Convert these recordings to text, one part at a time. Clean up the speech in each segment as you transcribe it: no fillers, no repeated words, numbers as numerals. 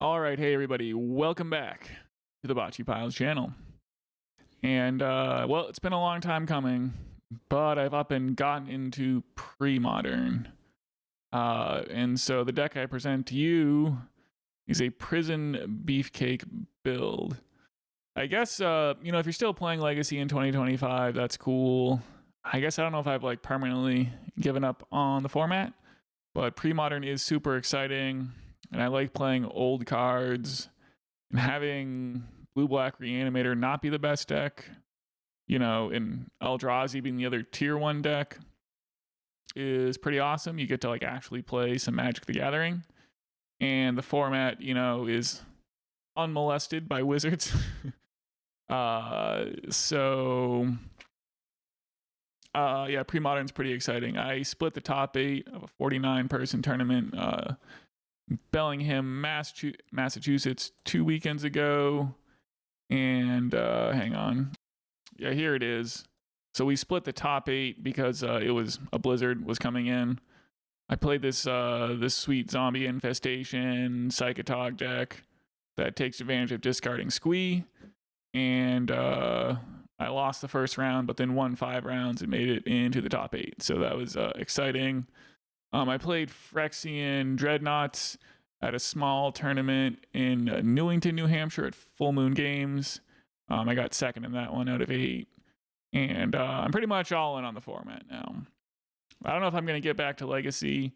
All right, hey everybody, welcome back to the Bocce Piles channel. And well, it's been a long time coming, but I've up and gotten into Premodern. And so the deck I present to you is a Prison Beefcake build. I guess if you're still playing Legacy in 2025, that's cool. I guess I don't know if I've like permanently given up on the format, but Premodern is super exciting. And I like playing old cards and having blue-black Reanimator not be the best deck, and Eldrazi being the other tier 1 deck is pretty awesome. You get to like actually play some Magic the Gathering. And the format, is unmolested by wizards. Premodern's pretty exciting. I split the top 8 of a 49-person tournament. Bellingham, Massachusetts 2 weekends ago. And hang on. Yeah, here it is. So we split the top 8 because it was a blizzard was coming in. I played this sweet zombie infestation Psychotog deck that takes advantage of discarding Squee. And I lost the first round, but then won 5 rounds and made it into the top 8. So that was exciting. I played Phyrexian Dreadnoughts at a small tournament in Newington, New Hampshire at Full Moon Games. I got second in that one out of 8. And I'm pretty much all in on the format now. I don't know if I'm going to get back to Legacy,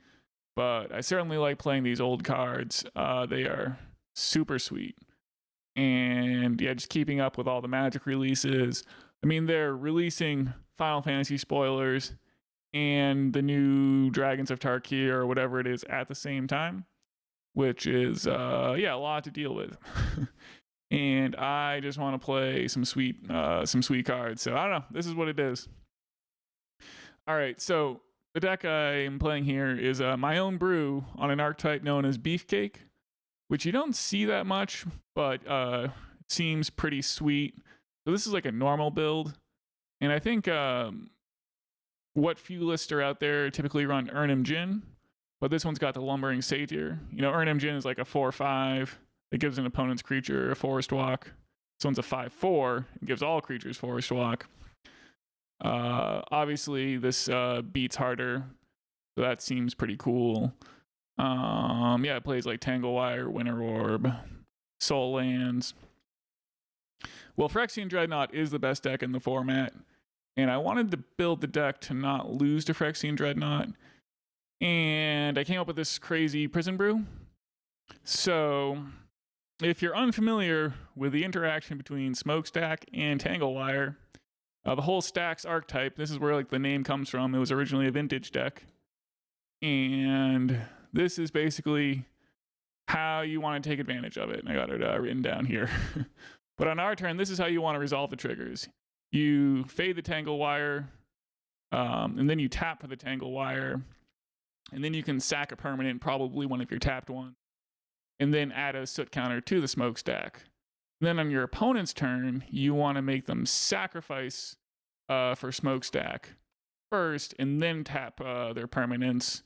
but I certainly like playing these old cards. They are super sweet. And yeah, just keeping up with all the Magic releases. I mean, they're releasing Final Fantasy spoilers and the new Dragons of Tarkir or whatever it is at the same time, which is a lot to deal with. And I just want to play some sweet cards. So I don't know. This is what it is. All right. So the deck I'm playing here is my own brew on an archetype known as Beefcake, which you don't see that much, but it seems pretty sweet. So this is like a normal build, and I think what few lists are out there typically run Urnham Djinn, but this one's got the Lumbering Satyr. Urnham Djinn is like a 4/5. It gives an opponent's creature a Forest Walk. This one's a 5/4. It gives all creatures Forest Walk. Obviously, this beats harder, so that seems pretty cool. It plays like Tangle Wire, Winter Orb, Soul Lands. Well, Phyrexian Dreadnought is the best deck in the format, and I wanted to build the deck to not lose to Phyrexian Dreadnought, and I came up with this crazy prison brew. So, if you're unfamiliar with the interaction between Smokestack and Tangle Wire, the whole Stacks archetype, this is where like the name comes from. It was originally a vintage deck, and this is basically how you want to take advantage of it. And I got it written down here. But on our turn, this is how you want to resolve the triggers. You fade the Tangle Wire, and then you tap for the Tangle Wire, and then you can sack a permanent, probably one of your tapped ones, and then add a soot counter to the Smokestack. And then on your opponent's turn, you want to make them sacrifice for Smokestack first, and then tap their permanents.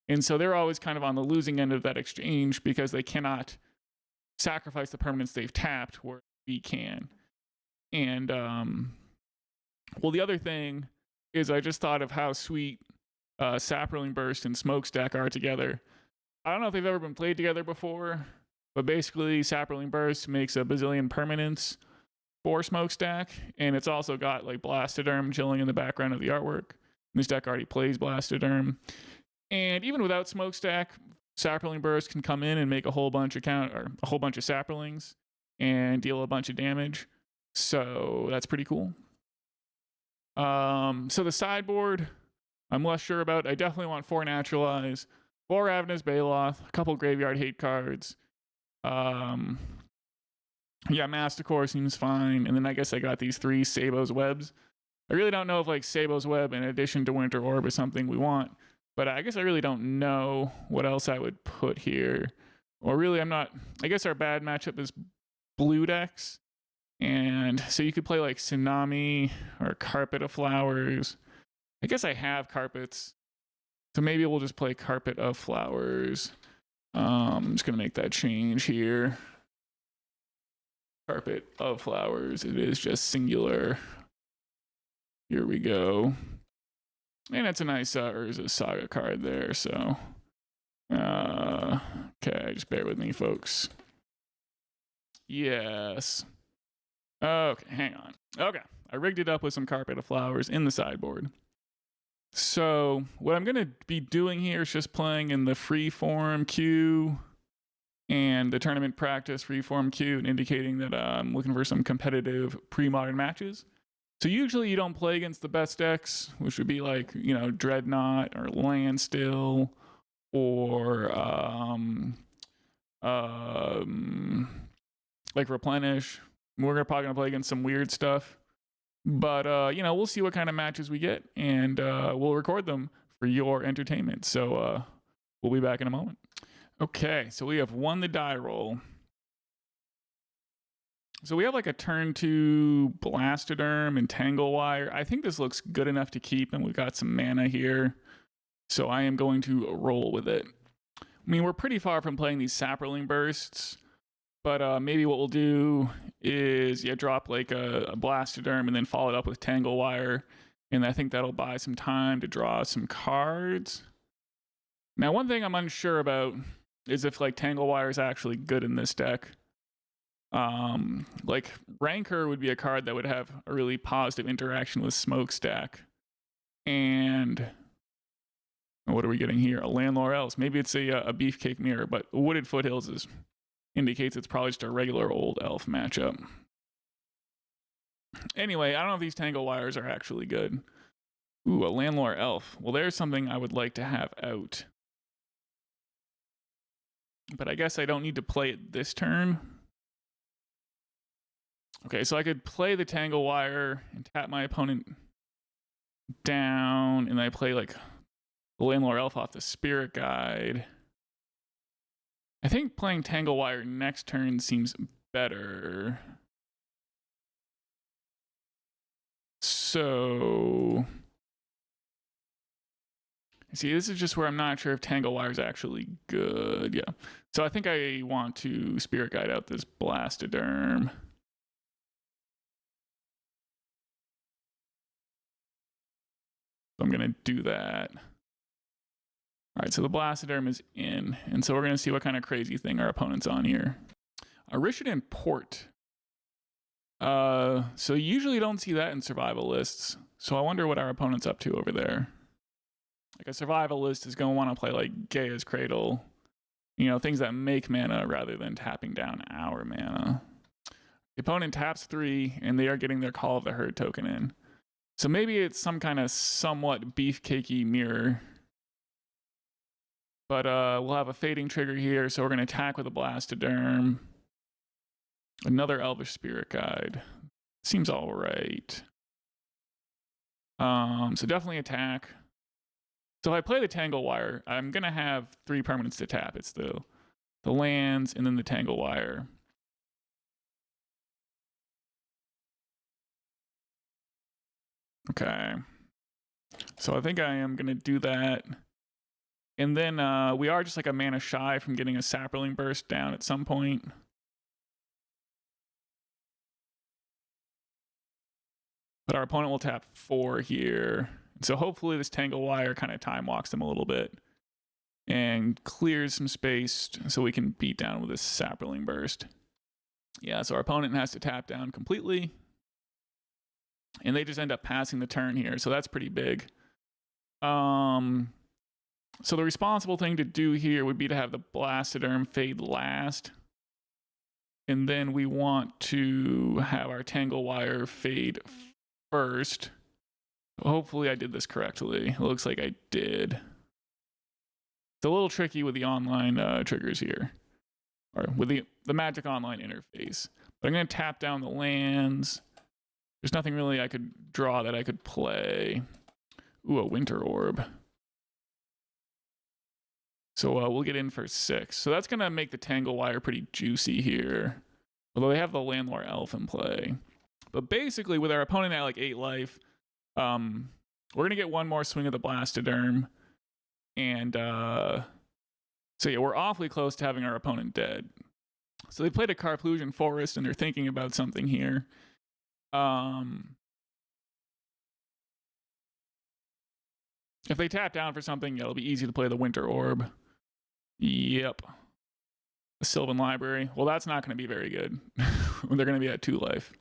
And so they're always kind of on the losing end of that exchange because they cannot sacrifice the permanents they've tapped where we can. And, the other thing is I just thought of how sweet Saproling Burst and Smokestack are together. I don't know if they've ever been played together before, but basically Saproling Burst makes a bazillion permanents for Smokestack, and it's also got like Blastoderm chilling in the background of the artwork. This deck already plays Blastoderm. And even without Smokestack, Saproling Burst can come in and make a whole bunch of Saprolings and deal a bunch of damage. So that's pretty cool. So the sideboard, I'm less sure about. I definitely want 4 Naturalize, 4 Ravenous Baloth, a couple Graveyard Hate cards. Masticore seems fine. And then I guess I got these 3 Sabo's Webs. I really don't know if like Sabo's Web in addition to Winter Orb is something we want. But I guess I really don't know what else I would put here. Or really, I guess our bad matchup is blue decks. And so you could play like Tsunami or Carpet of Flowers. I guess I have carpets. So maybe we'll just play Carpet of Flowers. I'm just going to make that change here. Carpet of Flowers. It is just singular. Here we go. And it's a nice Urza Saga card there, so. Okay, just bear with me, folks. Yes. Okay, hang on. Okay, I rigged it up with some Carpet of Flowers in the sideboard. So what I'm going to be doing here is just playing in the freeform queue and the tournament practice freeform queue, and indicating that I'm looking for some competitive pre-modern matches. So usually you don't play against the best decks, which would be like, you know, Dreadnought or Landstill or like Replenish. We're probably going to play against some weird stuff. But, you know, we'll see what kind of matches we get, and we'll record them for your entertainment. So we'll be back in a moment. Okay, so we have won the die roll. So we have like a turn 2 Blastoderm and Tangle Wire. I think this looks good enough to keep, and we've got some mana here. So I am going to roll with it. I mean, we're pretty far from playing these Saproling Bursts. But maybe what we'll do is, drop like a Blastoderm and then follow it up with Tangle Wire. And I think that'll buy some time to draw some cards. Now, one thing I'm unsure about is if like Tangle Wire is actually good in this deck. Like Rancor would be a card that would have a really positive interaction with Smokestack. And what are we getting here? A Llanowar Elves. Maybe it's a Beefcake mirror, but Wooded Foothills indicates it's probably just a regular old elf matchup. Anyway, I don't know if these Tangle Wires are actually good. Ooh, a Llanowar Elf. Well, there's something I would like to have out. But I guess I don't need to play it this turn. Okay, so I could play the Tangle Wire and tap my opponent down, and I play like the Llanowar Elf off the Spirit Guide. I think playing Tangle Wire next turn seems better. So, see, this is just where I'm not sure if Tangle Wire is actually good. Yeah. So I think I want to Spirit Guide out this Blastoderm. So I'm going to do that. All right, so the Blastoderm is in, and so we're going to see what kind of crazy thing our opponent's on here. Rishadan Port. So you usually don't see that in survival lists, so I wonder what our opponent's up to over there. Like a survival list is going to want to play like Gaia's Cradle, you know, things that make mana rather than tapping down our mana. The opponent taps 3, and they are getting their Call of the Herd token in. So maybe it's some kind of somewhat beefcakey mirror. But we'll have a fading trigger here, so we're going to attack with a Blastoderm. Another Elvish Spirit Guide. Seems all right. So definitely attack. So if I play the Tangle Wire, I'm going to have 3 permanents to tap. It's the lands and then the Tangle Wire. Okay. So I think I am going to do that. And then we are just like a mana shy from getting a Saproling Burst down at some point. But our opponent will tap 4 here. So hopefully this Tangle Wire kind of time walks them a little bit and clears some space so we can beat down with this Saproling Burst. Yeah, so our opponent has to tap down completely. And they just end up passing the turn here, so that's pretty big. So the responsible thing to do here would be to have the Blastoderm fade last. And then we want to have our Tangle Wire fade first. Hopefully I did this correctly. It looks like I did. It's a little tricky with the online triggers here. Or with the Magic Online interface. But I'm going to tap down the lands. There's nothing really I could draw that I could play. Ooh, a Winter Orb. So we'll get in for 6. So that's going to make the Tangle Wire pretty juicy here. Although they have the Llanowar Elf in play. But basically, with our opponent at like 8 life, we're going to get one more swing of the Blastoderm. And So yeah, we're awfully close to having our opponent dead. So they played a Carplusion Forest, and they're thinking about something here. If they tap down for something, it'll be easy to play the Winter Orb. Yep. The Sylvan Library. Well, that's not going to be very good. They're going to be at 2 life.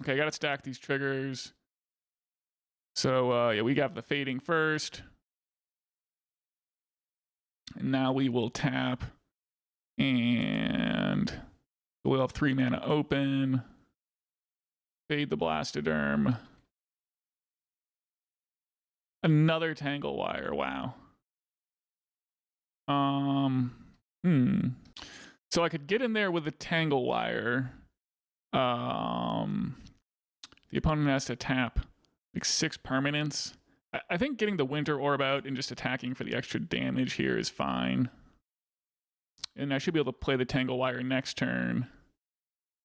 Okay, I got to stack these triggers. So, yeah, we got the Fading first. And now we will tap. And we'll have 3 mana open. Fade the Blastoderm. Another Tangle Wire. Wow. So I could get in there with a Tangle Wire. The opponent has to tap like 6 permanents. I think getting the Winter Orb out and just attacking for the extra damage here is fine. And I should be able to play the Tangle Wire next turn.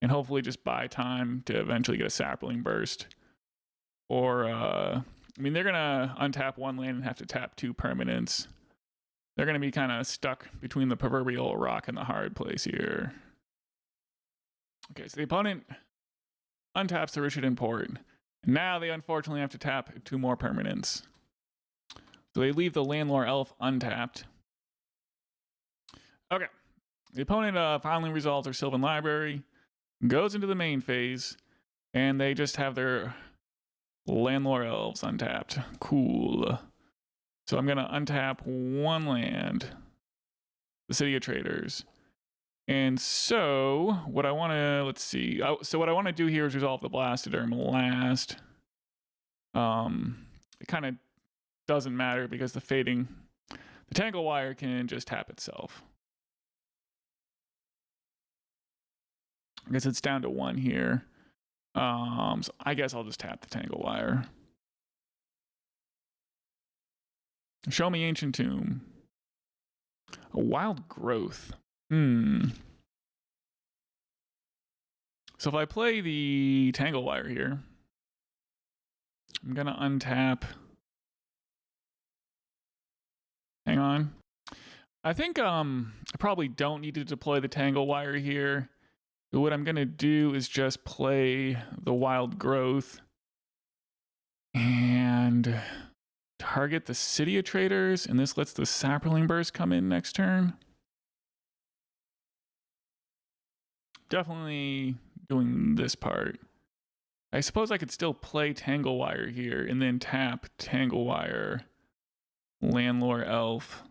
And hopefully just buy time to eventually get a Saproling Burst. Or, I mean, they're going to untap 1 land and have to tap 2 permanents. They're going to be kind of stuck between the proverbial rock and the hard place here. Okay, so the opponent untaps the Richard Import. Now they unfortunately have to tap 2 more permanents. So they leave the Llanowar Elf untapped. Okay, the opponent finally resolves their Sylvan Library, goes into the main phase, and they just have their Llanowar Elves untapped. Cool. So I'm going to untap 1 land, the City of Traitors. And so what I want to, let's see. So what I want to do here is resolve the Blastoderm last. It kind of doesn't matter because the Tangle Wire can just tap itself. I guess it's down to 1 here. So I guess I'll just tap the Tangle Wire. Show me Ancient Tomb. A Wild Growth. So if I play the Tangle Wire here, I'm gonna untap. Hang on. I think I probably don't need to deploy the Tangle Wire here. What I'm gonna do is just play the Wild Growth and target the City of Traitors, and this lets the Saproling Burst come in next turn. Definitely doing this part. I suppose I could still play Tangle Wire here and then tap Tangle Wire, Llanowar Elf.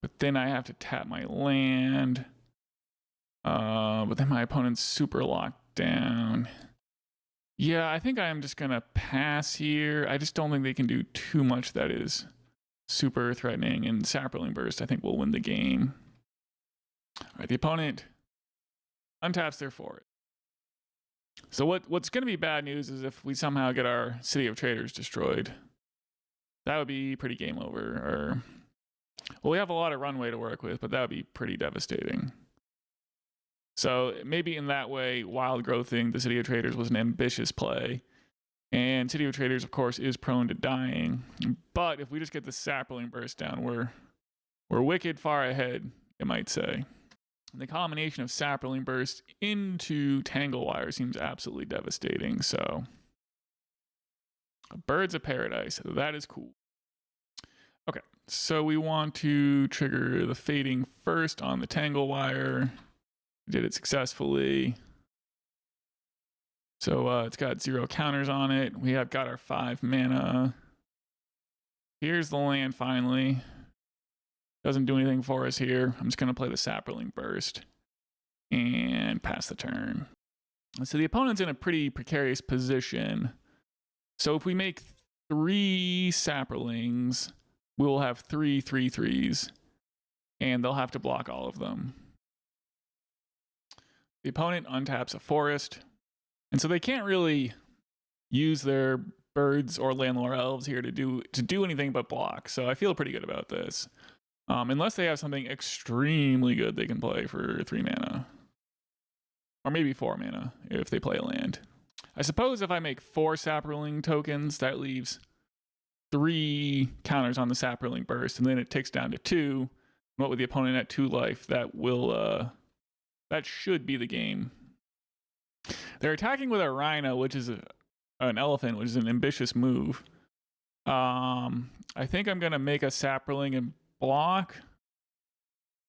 But then I have to tap my land. But then my opponent's super locked down. Yeah, I think I'm just going to pass here. I just don't think they can do too much that is super threatening. And Saproling Burst, I think, will win the game. All right, the opponent untaps their forest. So what's going to be bad news is if we somehow get our City of Traitors destroyed. That would be pretty game over. Well, we have a lot of runway to work with, but that would be pretty devastating. So maybe in that way, Wild Growthing the City of Traitors was an ambitious play. And City of Traitors, of course, is prone to dying. But if we just get the Saproling Burst down, we're wicked far ahead, you might say. And the combination of Saproling Burst into Tangle Wire seems absolutely devastating. So, Birds of Paradise. That is cool. Okay, so we want to trigger the Fading first on the Tangle Wire. We did it successfully. So it's got 0 counters on it. We have got our 5 mana. Here's the land finally. Doesn't do anything for us here. I'm just going to play the Saproling Burst and pass the turn. So the opponent's in a pretty precarious position. So if we make 3 Saprolings, we will have 3 3/3s, and they'll have to block all of them. The opponent untaps a forest, and so they can't really use their birds or Llanowar Elves here to do anything but block. So I feel pretty good about this. Unless they have something extremely good they can play for 3 mana. Or maybe 4 mana if they play a land. I suppose if I make 4 Saproling tokens, that leaves 3 counters on the Saproling Burst, and then it ticks down to 2. What with the opponent at 2 life, that will that should be the game. They're attacking with a Rhino, which is an elephant, which is an ambitious move. I think I'm gonna make a Saproling and block.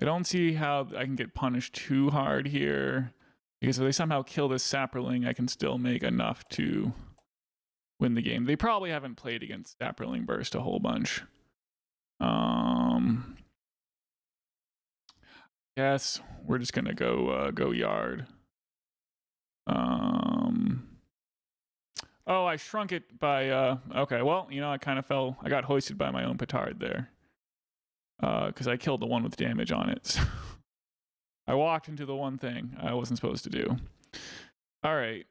I don't see how I can get punished too hard here, because if they somehow kill this Saproling, I can still make enough to win the game. They probably haven't played against Saproling Burst a whole bunch. Yes, we're just gonna go yard. Oh, I shrunk it by okay, well, you know, I kind of fell. I got hoisted by my own petard there. Because I killed the one with damage on it. So I walked into the one thing I wasn't supposed to do. All right.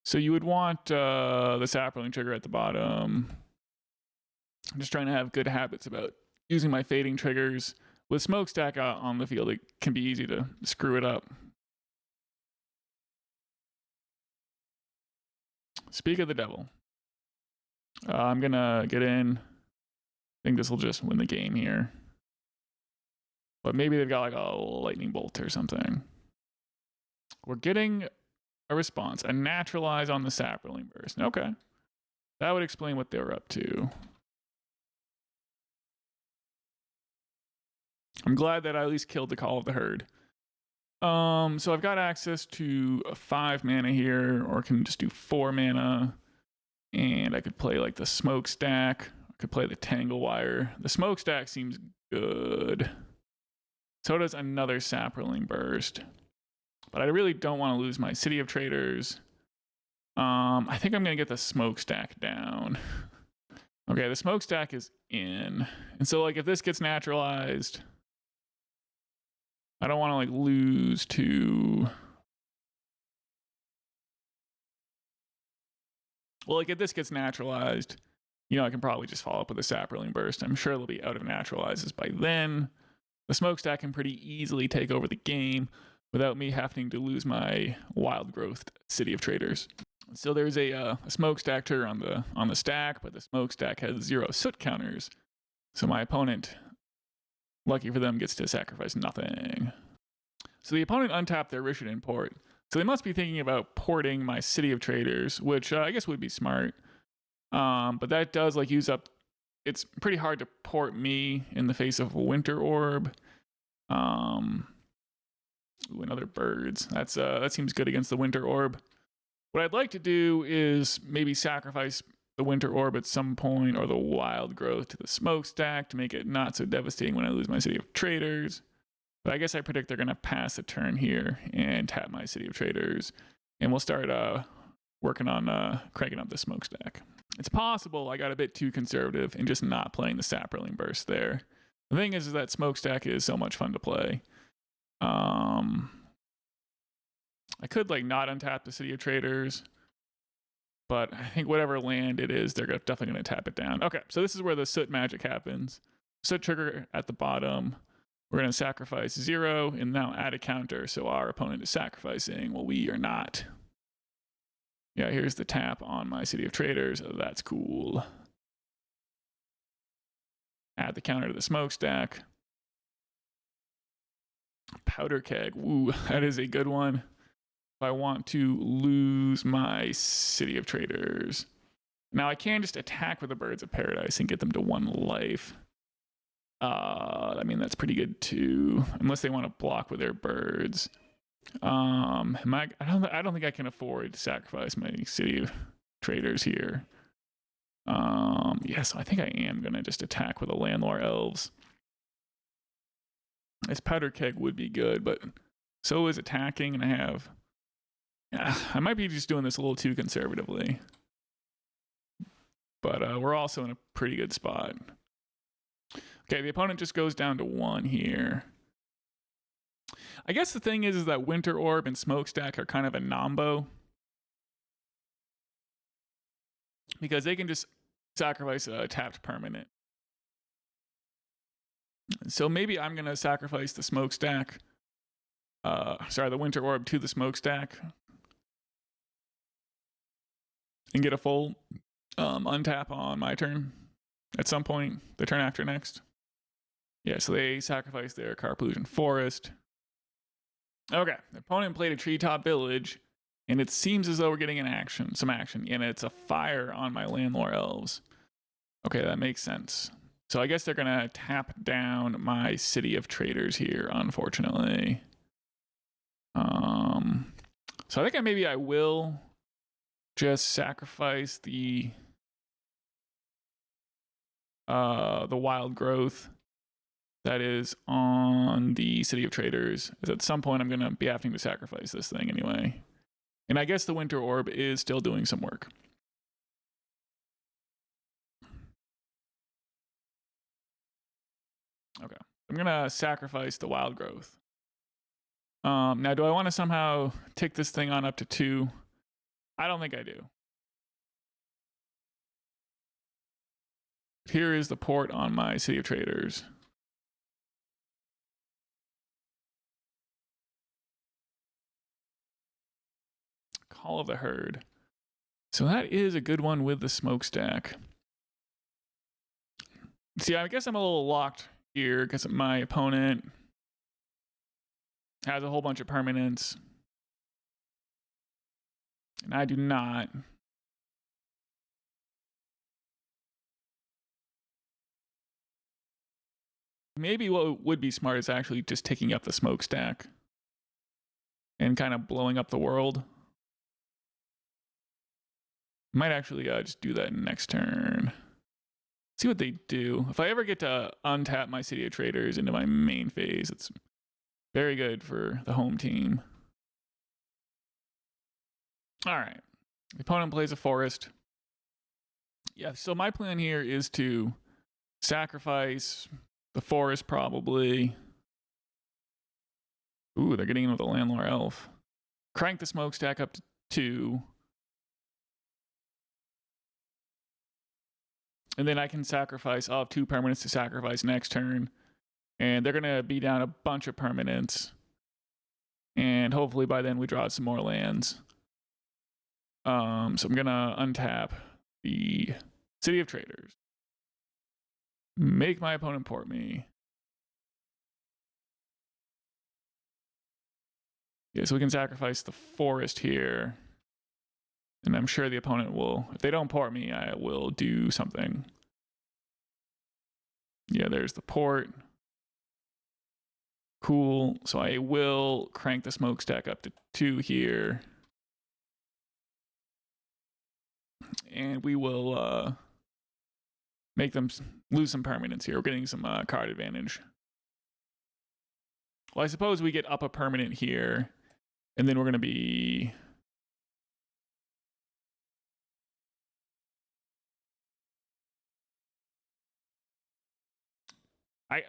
So you would want the Saproling trigger at the bottom. I'm just trying to have good habits about using my fading triggers. With Smokestack on the field, it can be easy to screw it up. Speak of the devil. I'm going to get in. I think this will just win the game here. But maybe they've got like a lightning bolt or something. We're getting a response. A Naturalize on the Saproling Burst. Okay. That would explain what they were up to. I'm glad that I at least killed the Call of the Herd. So I've got access to 5 mana here, or can just do 4 mana. And I could play like the Smokestack. I could play the Tangle Wire. The Smokestack seems good. So does another Saproling Burst. But I really don't want to lose my City of Traitors. I think I'm going to get the Smokestack down. Okay, the Smokestack is in. And so like if this gets naturalized, I don't want to like lose to... Well, like if this gets naturalized, you know, I can probably just follow up with a Saproling Burst. I'm sure it'll be out of naturalizes by then. The Smokestack can pretty easily take over the game without me having to lose my wild growth City of Traitors. So there's a Smokestack trigger on the stack, but the Smokestack has 0 soot counters. So my opponent, lucky for them, gets to sacrifice nothing. So the opponent untapped their Rishadan port. So they must be thinking about porting my City of Traitors, which I guess would be smart. But that does like use up... It's pretty hard to port me in the face of Winter Orb. Ooh, and other birds. That seems good against the Winter Orb. What I'd like to do is maybe sacrifice the Winter Orb at some point, or the Wild Growth to the Smokestack to make it not so devastating when I lose my City of Traitors. But I guess I predict they're going to pass a turn here and tap my City of Traitors. And we'll start working on cranking up the Smokestack. It's possible I got a bit too conservative in just not playing the Saproling Burst there. The thing is that Smokestack is so much fun to play. I could like not untap the City of Traitors, but I think whatever land it is, they're definitely going to tap it down. Okay, so this is where the Soot magic happens. Soot trigger at the bottom. We're going to sacrifice 0 and now add a counter, so our opponent is sacrificing. Well, we are not. Yeah, here's the tap on my City of Traitors. Oh, that's cool. Add the counter to the Smokestack. Powder Keg. Ooh, that is a good one. If I want to lose my City of Traitors. Now I can just attack with the Birds of Paradise and get them to 1 life. I mean, that's pretty good too. Unless they want to block with their birds. I don't think I can afford to sacrifice my City of Traitors here. Yes, I think I am gonna just attack with the Llanowar Elves. This Powder Keg would be good, but so is attacking, and I have... Yeah, I might be just doing this a little too conservatively. But we're also in a pretty good spot. Okay, the opponent just goes down to 1 here. I guess the thing is that Winter Orb and Smokestack are kind of a nombo. Because they can just sacrifice a tapped permanent. So maybe I'm going to sacrifice the Smokestack. The Winter Orb to the Smokestack. And get a full untap on my turn at some point, the turn after next. Yeah, so they sacrificed their Carplusion Forest. Okay, the opponent played a Treetop Village, and it seems as though we're getting some action, and it's a fire on my Llanowar Elves. Okay, that makes sense. So I guess they're gonna tap down my City of Traitors here, unfortunately. So I think maybe I will just sacrifice the wild growth that is on the City of Traitors. Is at some point I'm gonna be having to sacrifice this thing anyway. And I guess the Winter Orb is still doing some work. Okay, I'm gonna sacrifice the wild growth. Now, do I want to somehow take this thing on up to 2? I don't think I do. Here is the port on my City of Traitors. Call of the Herd. So that is a good one with the Smokestack. See, I guess I'm a little locked here because my opponent has a whole bunch of permanents. And I do not. Maybe what would be smart is actually just taking up the Smokestack and kind of blowing up the world. Might actually just do that next turn. See what they do. If I ever get to untap my City of Traitors into my main phase, it's very good for the home team. All right. The opponent plays a forest. Yeah, so my plan here is to sacrifice the forest probably. Ooh, they're getting in with a Llanowar Elf. Crank the Smokestack up to 2. And then I can sacrifice. I'll have 2 permanents to sacrifice next turn. And they're going to be down a bunch of permanents. And hopefully by then we draw some more lands. So I'm going to untap the City of Traitors. Make my opponent port me. Yeah, so we can sacrifice the forest here. And I'm sure the opponent will, if they don't port me, I will do something. Yeah, there's the port. Cool. So I will crank the Smokestack up to 2 here. And we will make them lose some permanents here. We're getting some card advantage. Well, I suppose we get up a permanent here. And then we're going to be...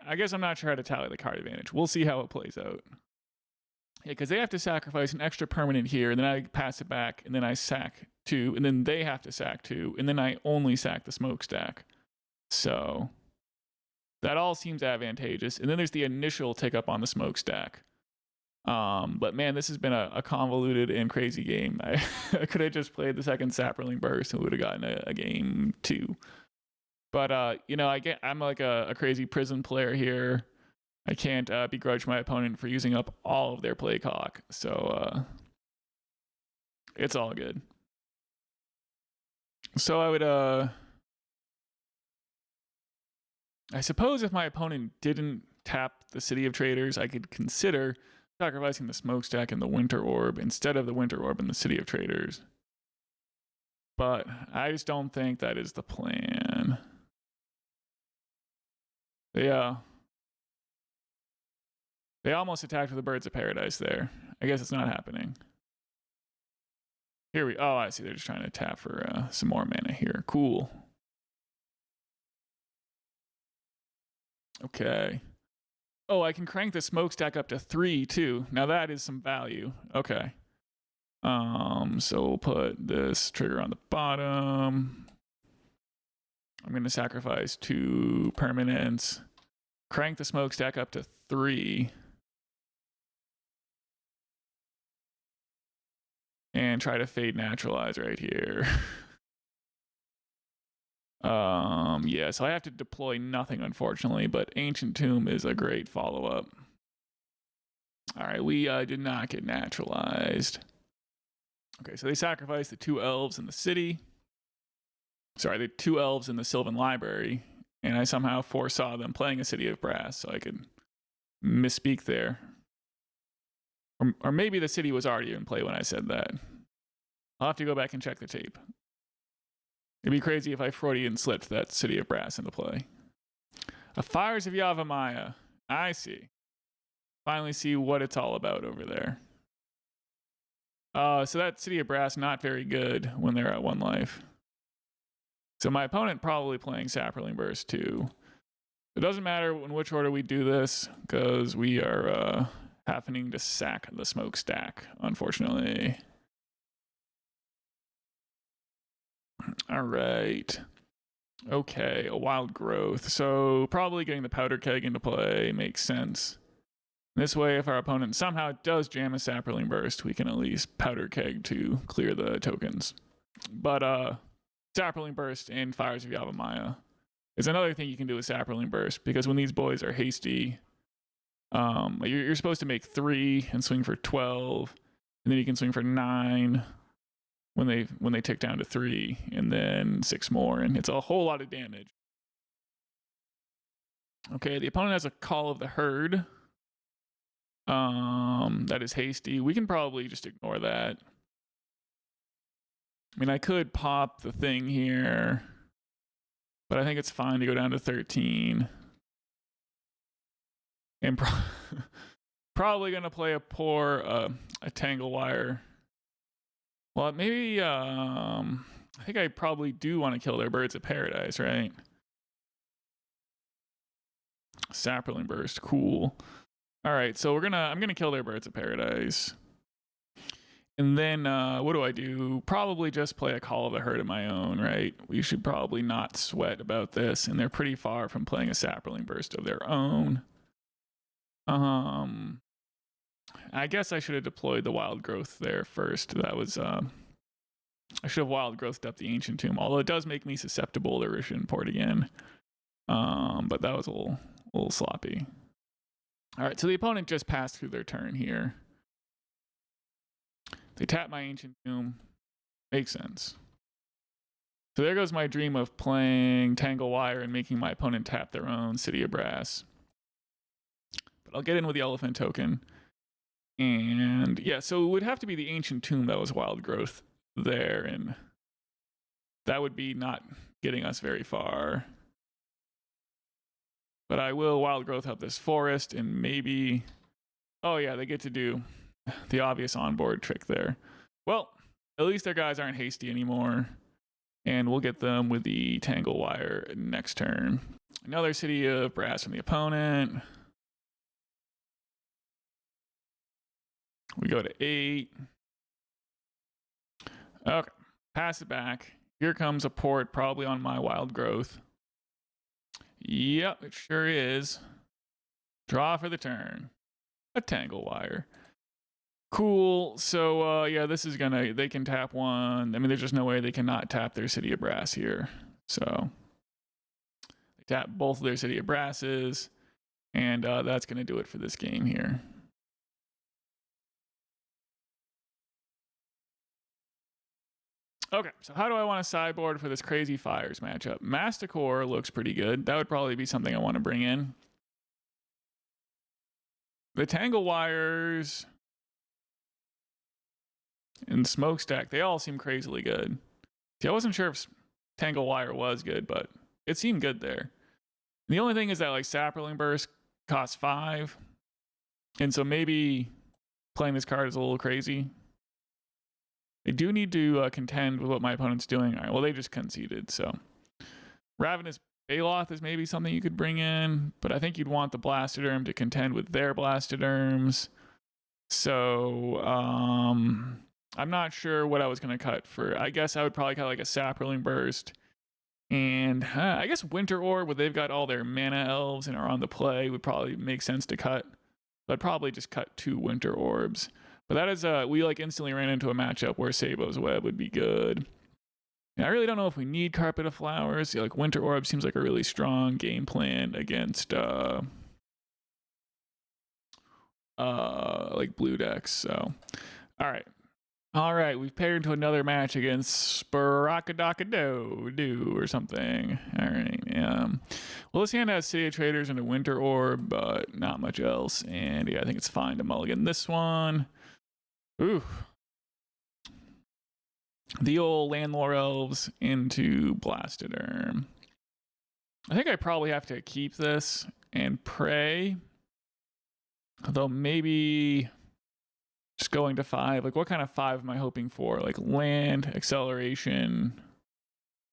I guess I'm not sure how to tally the card advantage. We'll see how it plays out. Yeah, because they have to sacrifice an extra permanent here, and then I pass it back, and then I sack 2, and then they have to sack 2, and then I only sack the Smokestack. So that all seems advantageous. And then there's the initial tick up on the Smokestack. But man, this has been a convoluted and crazy game. I could have just played the second Saproling Burst and would have gotten a game 2. But you know, I'm like a crazy prison player here. I can't begrudge my opponent for using up all of their play clock. So it's all good. So I would I suppose if my opponent didn't tap the City of Traitors, I could consider sacrificing the Smokestack and the Winter Orb instead of the Winter Orb and the City of Traitors. But I just don't think that is the plan. Yeah. They almost attacked with the Birds of Paradise there. I guess it's not happening. Here we... Oh, I see. They're just trying to tap for some more mana here. Cool. Okay. Oh, I can crank the Smokestack up to 3, too. Now that is some value. Okay. So we'll put this trigger on the bottom. I'm going to sacrifice 2 permanents. Crank the Smokestack up to 3. And try to fade Naturalize right here. Yeah, so I have to deploy nothing, unfortunately, but Ancient Tomb is a great follow-up. All right, we did not get naturalized. Okay, so they sacrificed the 2 elves in the city. Sorry, the 2 elves in the Sylvan Library, and I somehow foresaw them playing a City of Brass, so I could misspeak there. Or maybe the city was already in play when I said that. I'll have to go back and check the tape. It'd be crazy if I Freudian slipped that City of Brass into play. A Fires of Yavimaya. I see. Finally see what it's all about over there. So that City of Brass, not very good when they're at 1 life. So my opponent probably playing Saproling Burst too. It doesn't matter in which order we do this, because we are happening to sack the Smokestack, unfortunately. All right. Okay, a Wild Growth. So probably getting the Powder Keg into play makes sense. This way, if our opponent somehow does jam a Saproling Burst, we can at least Powder Keg to clear the tokens. But Saproling Burst and Fires of Yavimaya is another thing you can do with Saproling Burst, because when these boys are hasty, you're supposed to make 3 and swing for 12, and then you can swing for 9 when they tick down to 3, and then 6 more, and it's a whole lot of damage. Okay, the opponent has a Call of the Herd. That is hasty. We can probably just ignore that. I mean, I could pop the thing here, but I think it's fine to go down to 13. And probably going to play a poor a Tangle Wire. Well, maybe I think I probably do want to kill their Birds of Paradise, right? Saproling Burst, cool. All right, so I'm gonna kill their Birds of Paradise. And then what do? Probably just play a Call of the Herd of my own, right? We should probably not sweat about this, and they're pretty far from playing a Saproling Burst of their own. I guess I should have deployed the Wild Growth there first. That was I should have Wild Growthed up the Ancient Tomb, although it does make me susceptible to Rishon Port again. But that was a little sloppy. All right, so the opponent just passed through their turn here. They tap my Ancient Tomb. Makes sense. So there goes my dream of playing Tangle Wire and making my opponent tap their own City of Brass. But I'll get in with the Elephant token. And yeah, so it would have to be the Ancient Tomb that was Wild Growth there, and that would be not getting us very far. But I will Wild Growth up this forest, and maybe... Oh yeah, they get to do the obvious onboard trick there. Well, at least their guys aren't hasty anymore, and we'll get them with the Tangle Wire next turn. Another City of Brass from the opponent. We go to 8. Okay, pass it back. Here comes a port, probably on my Wild Growth. Yep, it sure is. Draw for the turn. A Tangle Wire. Cool. So, yeah, this is gonna... They can tap 1. I mean, there's just no way they cannot tap their City of Brass here. So, they tap both of their City of Brasses. And that's gonna do it for this game here. Okay, so how do I want to sideboard for this crazy Fires matchup? Masticore looks pretty good. That would probably be something I want to bring in. The Tangle Wires and Smokestack, they all seem crazily good. See, I wasn't sure if Tangle Wire was good, but it seemed good there. And the only thing is that like Saproling Burst costs 5. And so maybe playing this card is a little crazy. They do need to contend with what my opponent's doing. All right, well, they just conceded, so. Ravenous Baloth is maybe something you could bring in, but I think you'd want the Blastoderm to contend with their Blastoderms. So, I'm not sure what I was going to cut for. I guess I would probably cut like a Saproling Burst. And I guess Winter Orb, where they've got all their mana elves and are on the play, would probably make sense to cut. But I'd probably just cut 2 Winter Orbs. But that is, we like instantly ran into a matchup where Sabo's Web would be good. And I really don't know if we need Carpet of Flowers. Yeah, like Winter Orb seems like a really strong game plan against like blue decks. So all right, we've paired into another match against Sparakadakado or something. All right. Well, this hand has City of Traitors and a Winter Orb, but not much else. And yeah, I think it's fine to mulligan this one. Ooh. The old Llanowar Elves into Blastoderm. I think I probably have to keep this and pray. Although maybe just going to 5. Like, what kind of 5 am I hoping for? Like, land, acceleration,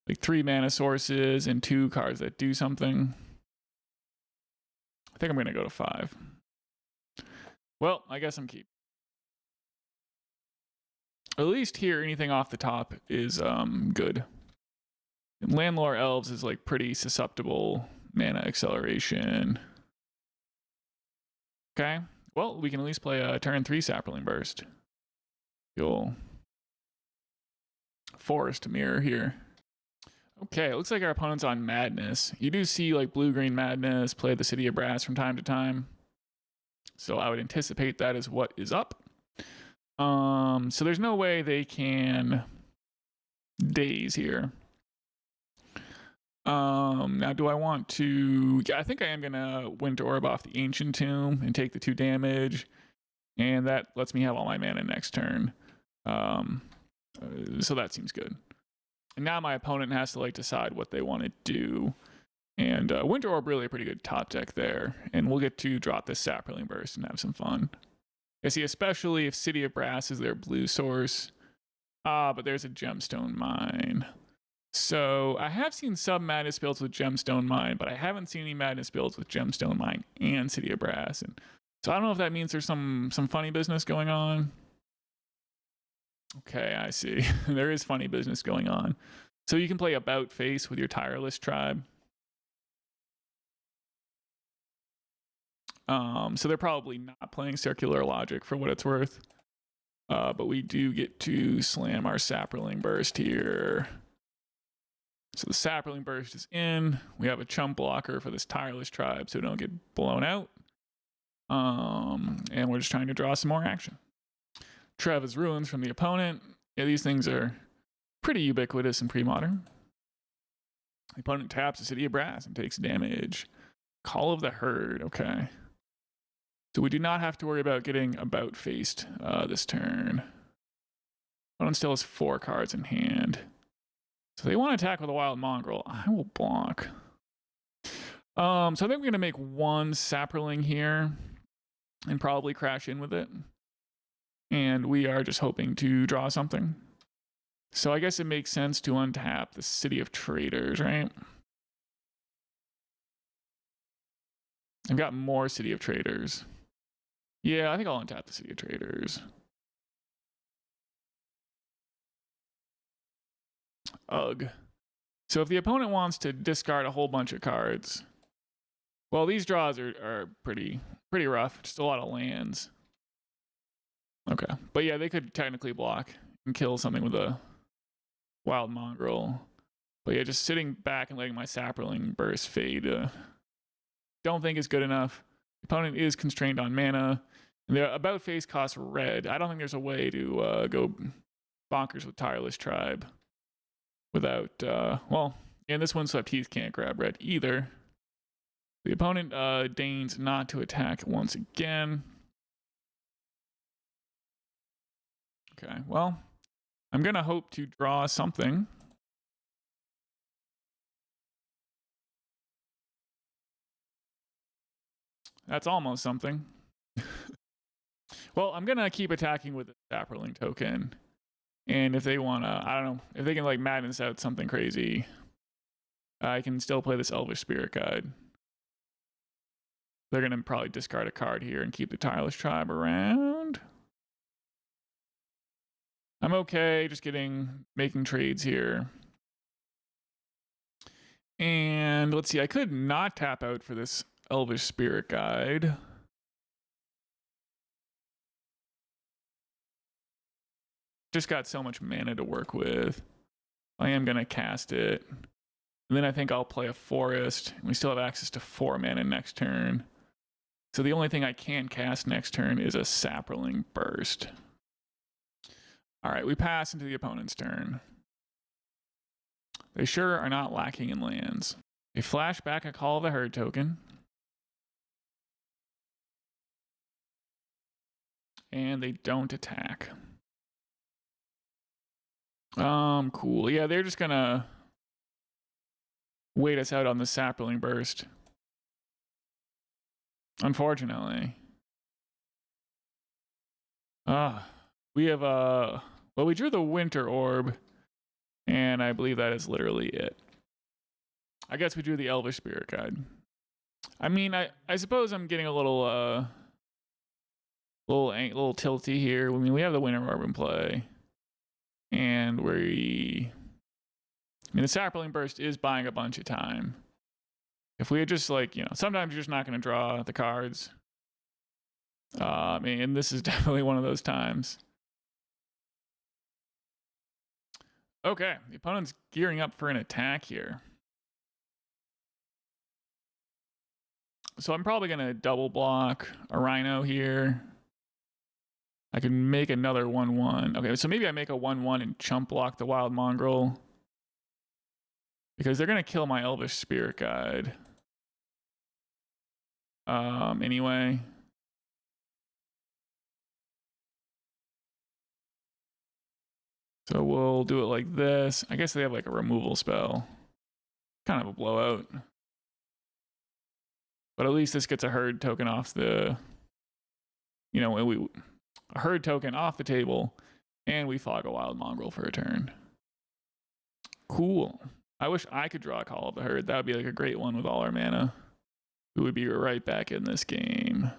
like 3 mana sources, and 2 cards that do something. I think I'm going to go to 5. Well, I guess I'm keeping. At least here, anything off the top is good. And Llanowar Elves is like pretty susceptible mana acceleration. Okay. Well, we can at least play a turn 3 Saproling Burst. You'll Forest Mirror here. Okay, it looks like our opponent's on Madness. You do see like blue-green Madness play the City of Brass from time to time. So I would anticipate that is what is up. So there's no way they can daze here. Now do I want to... Yeah, I think I am going to Winter Orb off the Ancient Tomb and take the 2 damage. And that lets me have all my mana next turn. So that seems good. And now my opponent has to like decide what they want to do. And Winter Orb really a pretty good top deck there. And we'll get to drop this Saproling Burst and have some fun. I see, especially if City of Brass is their blue source. But there's a Gemstone Mine. So I have seen some Madness builds with Gemstone Mine, but I haven't seen any Madness builds with Gemstone Mine and City of Brass. And so I don't know if that means there's some funny business going on. Okay, I see. There is funny business going on. So you can play About Face with your Tireless tribe. So they're probably not playing Circular Logic for what it's worth. But we do get to slam our Saproling Burst here. So the Saproling Burst is in. We have a chump blocker for this Tireless tribe so we don't get blown out. And we're just trying to draw some more action. Treva's Ruins from the opponent. Yeah, these things are pretty ubiquitous in Premodern. The opponent taps the City of Brass and takes damage. Call of the Herd. Okay. So we do not have to worry about getting About Faced this turn. Opponent still has 4 cards in hand. So they want to attack with a Wild Mongrel. I will block. So I think we're going to make 1 Saproling here and probably crash in with it. And we are just hoping to draw something. So I guess it makes sense to untap the City of Traitors, right? I've got more City of Traitors. Yeah, I think I'll untap the City of Traitors. Ugh. So if the opponent wants to discard a whole bunch of cards, well, these draws are pretty rough. Just a lot of lands. Okay. But yeah, they could technically block and kill something with a Wild Mongrel. But yeah, just sitting back and letting my Saproling Burst fade. Don't think is good enough. The opponent is constrained on mana. And the About Face costs red. I don't think there's a way to go bonkers with Tireless Tribe without, well, and this Windswept Heath can't grab red either. The opponent deigns not to attack once again. Okay, well, I'm going to hope to draw something. That's almost something. Well, I'm going to keep attacking with the Saproling token. And if they want to, I don't know, if they can like Madness out something crazy, I can still play this Elvish Spirit Guide. They're going to probably discard a card here and keep the Tireless Tribe around. I'm okay just making trades here. And let's see, I could not tap out for this Elvish Spirit Guide. Just got so much mana to work with. I am going to cast it. And then I think I'll play a forest. We still have access to 4 mana next turn. So the only thing I can cast next turn is a Saproling Burst. All right, we pass into the opponent's turn. They sure are not lacking in lands. They flash back a Call of the Herd token. And they don't attack. Cool. Yeah, they're just gonna wait us out on the Saproling Burst. Unfortunately. We have well, we drew the Winter Orb, and I believe that is literally it. I guess we drew the Elvish Spirit Guide. I mean, I suppose I'm getting a little little tilty here. I mean, we have the Winter Orb in play, and the Saproling Burst is buying a bunch of time. If we had just sometimes you're just not going to draw the cards. And this is definitely one of those times. Okay, the opponent's gearing up for an attack here. So I'm probably going to double block a Rhino here. I can make another 1/1. Okay, so maybe I make a 1/1 and chump block the Wild Mongrel. Because they're going to kill my Elvish Spirit Guide. Anyway. So we'll do it like this. I guess they have like a removal spell. Kind of a blowout. But at least this gets a herd token off the... a herd token off the table. And we fog a Wild Mongrel for a turn. Cool. I wish I could draw a Call of the Herd. That would be like a great one with all our mana. We would be right back in this game.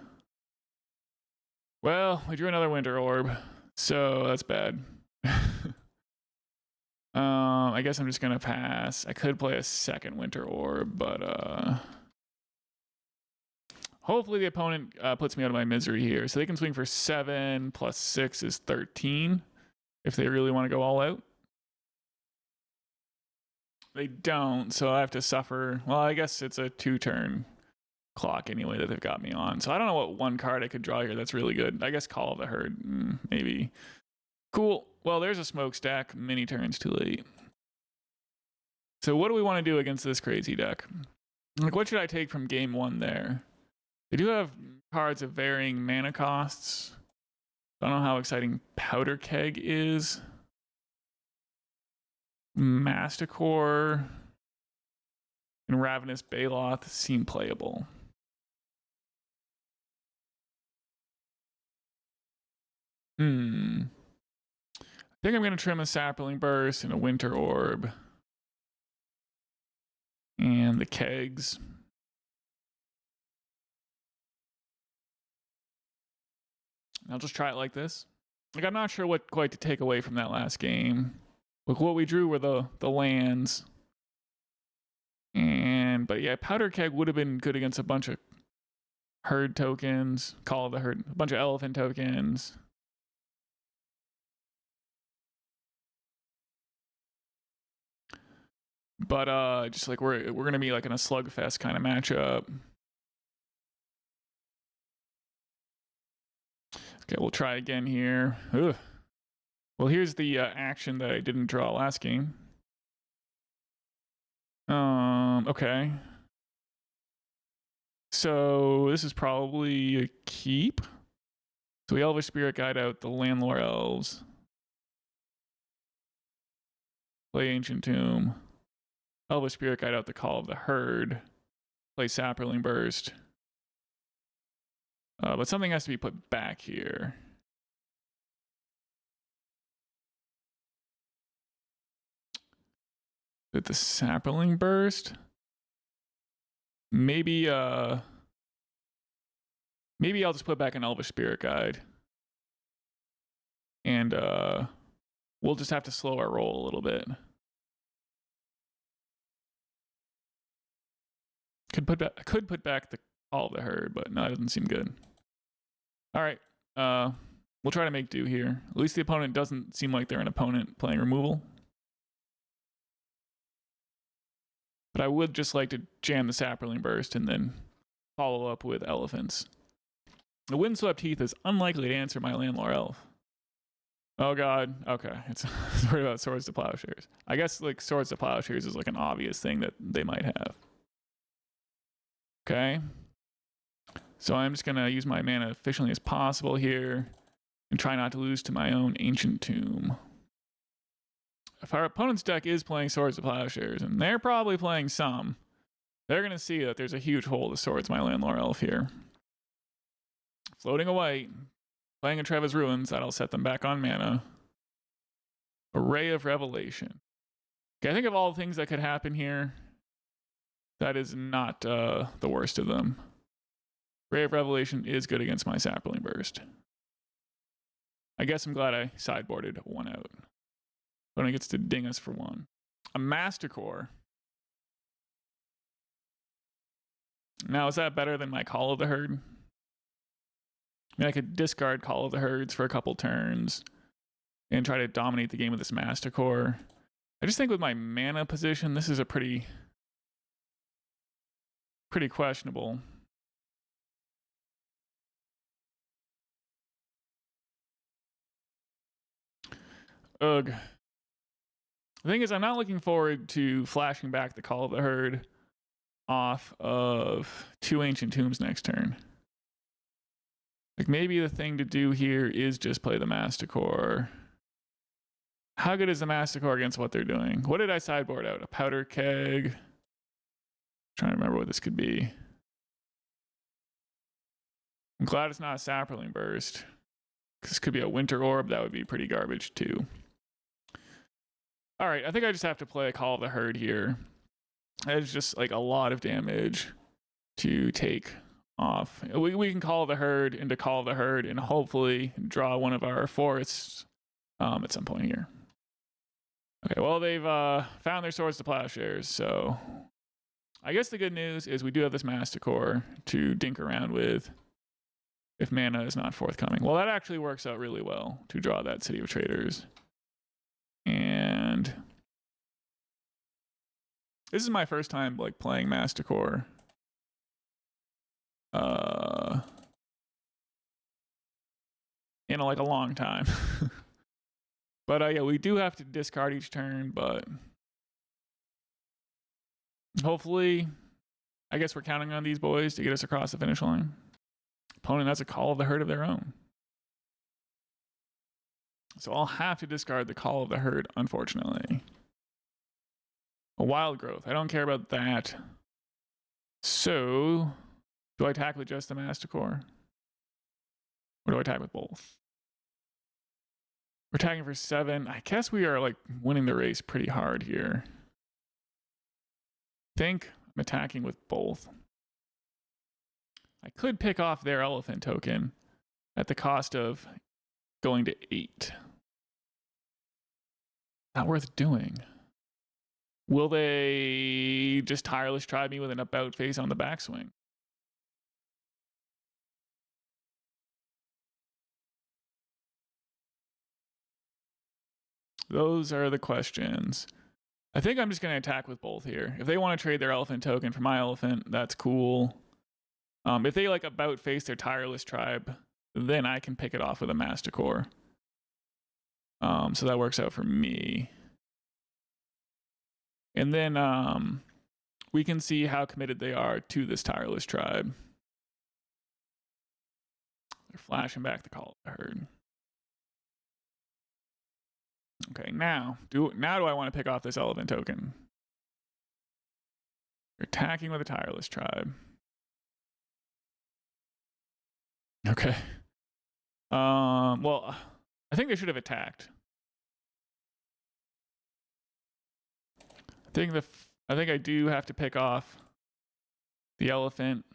Well, we drew another Winter Orb. So that's bad. I guess I'm just gonna pass. I could play a second Winter Orb, but hopefully the opponent puts me out of my misery here. So they can swing for 7 plus 6 is 13 if they really want to go all out. They don't, so I have to suffer. Well, I guess it's a 2-turn clock anyway that they've got me on. So I don't know what one card I could draw here that's really good. I guess Call of the Herd, maybe. Cool. Well, there's a Smokestack. Many turns too late. So what do we want to do against this crazy deck? Like, what should I take from game 1 there? They do have cards of varying mana costs. I don't know how exciting Powder Keg is. Masticore and Ravenous Baloth seem playable. I think I'm going to trim a Saproling Burst and a Winter Orb. And the kegs. I'll just try it like this. Like, I'm not sure what quite to take away from that last game. Look, what we drew were the lands. But yeah, Powder Keg would have been good against a bunch of herd tokens. Call of the Herd, a bunch of elephant tokens. But just like we're gonna be like in a slugfest kind of matchup. Okay, we'll try again here. Ugh. Well, here's the action that I didn't draw last game. Okay. So this is probably a keep. So we Elvish Spirit Guide out the Llanowar Elves. Play Ancient Tomb. Elvish Spirit Guide out the Call of the Herd. Play Saproling Burst. But something has to be put back here. With the Saproling Burst? Maybe I'll just put back an Elvish Spirit Guide. And we'll just have to slow our roll a little bit. Could put back the Call of the Herd, but no, it doesn't seem good. All right. We'll try to make do here. At least the opponent doesn't seem like they're an opponent playing removal. But I would just like to jam the Saproling Burst and then follow up with Elephants. The Windswept Heath is unlikely to answer my Llanowar Elf. Oh god, okay. It's worried about Swords to Plowshares. I guess like Swords to Plowshares is like an obvious thing that they might have. Okay. So I'm just gonna use my mana efficiently as possible here and try not to lose to my own Ancient Tomb. If our opponent's deck is playing Swords to Plowshares, and they're probably playing some, they're gonna see that there's a huge hole to Swords my Llanowar Elf here. Floating a white, playing a Treva's Ruins, that'll set them back on mana. Array of Revelation. Okay, I think of all the things that could happen here, that is not the worst of them. Array of Revelation is good against my Saproling Burst. I guess I'm glad I sideboarded one out. Opponent gets to ding us for one. A Masticore. Now, is that better than my Call of the Herd? I mean, I could discard Call of the Herds for a couple turns and try to dominate the game with this Masticore. I just think with my mana position, this is a pretty questionable. Ugh. The thing is, I'm not looking forward to flashing back the Call of the Herd off of 2 Ancient Tombs next turn. Like, maybe the thing to do here is just play the Masticore. How good is the Masticore against what they're doing? What did I sideboard out? A Powder Keg? I'm trying to remember what this could be. I'm glad it's not a Saproling Burst. This could be a Winter Orb. That would be pretty garbage too. All right, I think I just have to play a Call of the Herd here. It's just like a lot of damage to take off. We can Call of the Herd into Call of the Herd and hopefully draw one of our forests at some point here. Okay, well, they've found their Swords to Plowshares, so I guess the good news is we do have this Masticore to dink around with if mana is not forthcoming. Well, that actually works out really well to draw that City of Traitors. And this is my first time like playing Masticore. In like a long time. But yeah, we do have to discard each turn, but hopefully, I guess we're counting on these boys to get us across the finish line. Opponent has a Call of the Herd of their own. So I'll have to discard the Call of the Herd, unfortunately. A Wild Growth. I don't care about that. So, do I attack with just the Masticore? Or do I attack with both? We're attacking for 7. I guess we are like winning the race pretty hard here. I think I'm attacking with both. I could pick off their elephant token at the cost of going to 8. Not worth doing. Will they just Tireless try me with an about face on the backswing? Those are the questions. I think I'm just going to attack with both here. If they want to trade their elephant token for my elephant, that's cool. If they like about face their Tireless tribe, then I can pick it off with a Masticore. So that works out for me. And then we can see how committed they are to this Tireless tribe. They're flashing back the Call of the Herd. Okay, now do I want to pick off this elephant token? You're attacking with a Tireless tribe. Okay. Well, I think they should have attacked. I think I do have to pick off the elephant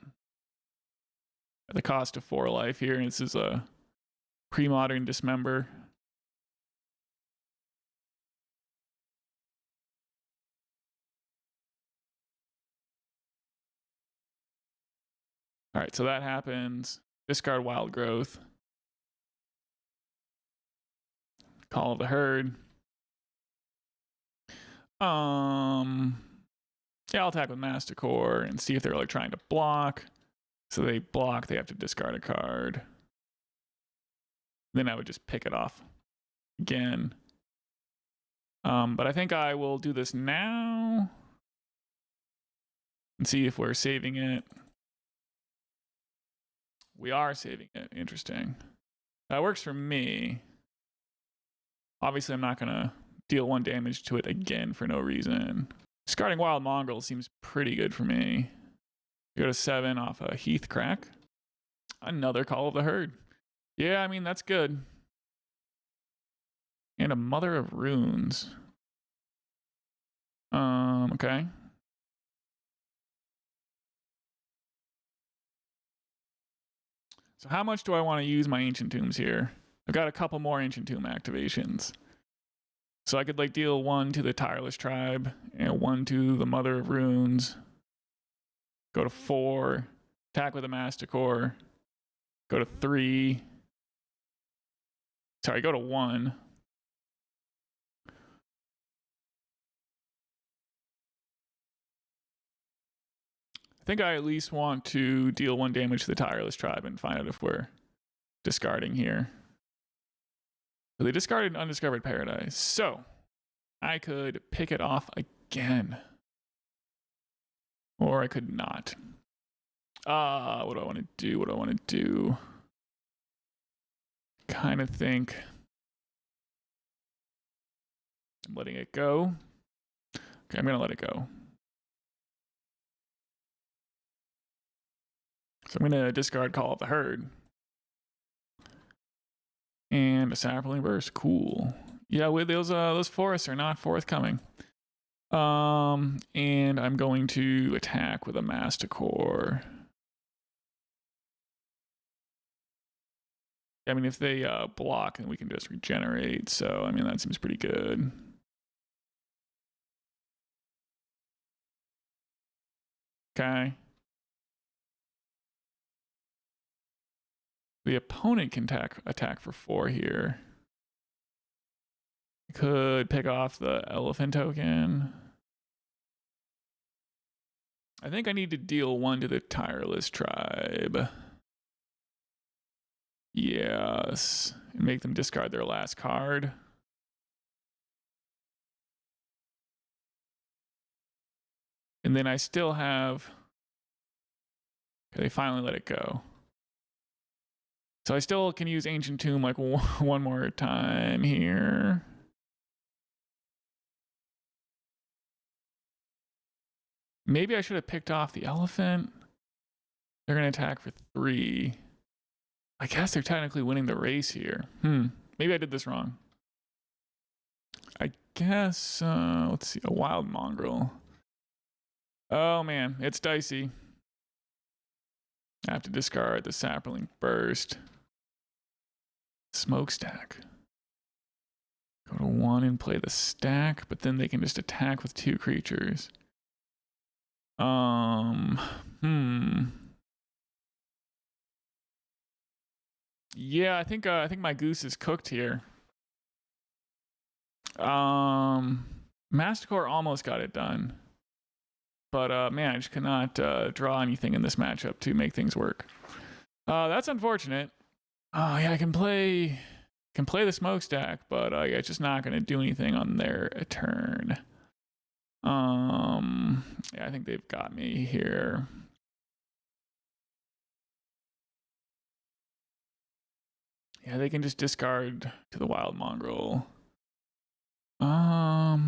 at the cost of 4 life here. And this is a Premodern Dismember. All right, so that happens. Discard Wild Growth. Call of the Herd. Yeah, I'll attack with Masticore and see if they're like trying to block. So they block, they have to discard a card. Then I would just pick it off again. But I think I will do this now and see if we're saving it. We are saving it. Interesting. That works for me. Obviously, I'm not going to deal 1 damage to it again for no reason. Discarding Wild Mongrel seems pretty good for me. Go to 7 off a Heath Crack. Another Call of the Herd. Yeah, I mean, that's good. And a Mother of Runes. Okay. So how much do I want to use my Ancient Tombs here? I've got a couple more Ancient Tomb activations. So I could like deal 1 to the Tireless Tribe and 1 to the Mother of Runes. Go to 4. Attack with a Masticore. Go to 3. Sorry, go to 1. I think I at least want to deal 1 damage to the Tireless Tribe and find out if we're discarding here. So they discarded Undiscovered Paradise. So I could pick it off again. Or I could not. What do I want to do? What do I want to do? Kind of think I'm letting it go. Okay, I'm going to let it go. So I'm going to discard Call of the Herd. And a Saproling Burst. Cool. Yeah, with those forests are not forthcoming. And I'm going to attack with a Masticore. I mean, if they block, then we can just regenerate. So, I mean, that seems pretty good. Okay. The opponent can attack for 4 here. Could pick off the elephant token. I think I need to deal 1 to the Tireless Tribe. Yes. And make them discard their last card. And then I still have... Okay, they finally let it go. So I still can use Ancient Tomb like 1 more time here. Maybe I should have picked off the elephant. They're going to attack for 3. I guess they're technically winning the race here. Maybe I did this wrong. I guess, let's see, a Wild Mongrel. Oh man, it's dicey. I have to discard the Saproling Burst. Smokestack. Go to 1 and play the stack, but then they can just attack with 2 creatures. Yeah, I think my goose is cooked here. Masticore almost got it done. But man, I just cannot draw anything in this matchup to make things work. That's unfortunate. Oh yeah, I can play the Smokestack, but yeah, it's just not gonna do anything on their turn. Yeah, I think they've got me here. Yeah, they can just discard to the Wild Mongrel. Yeah,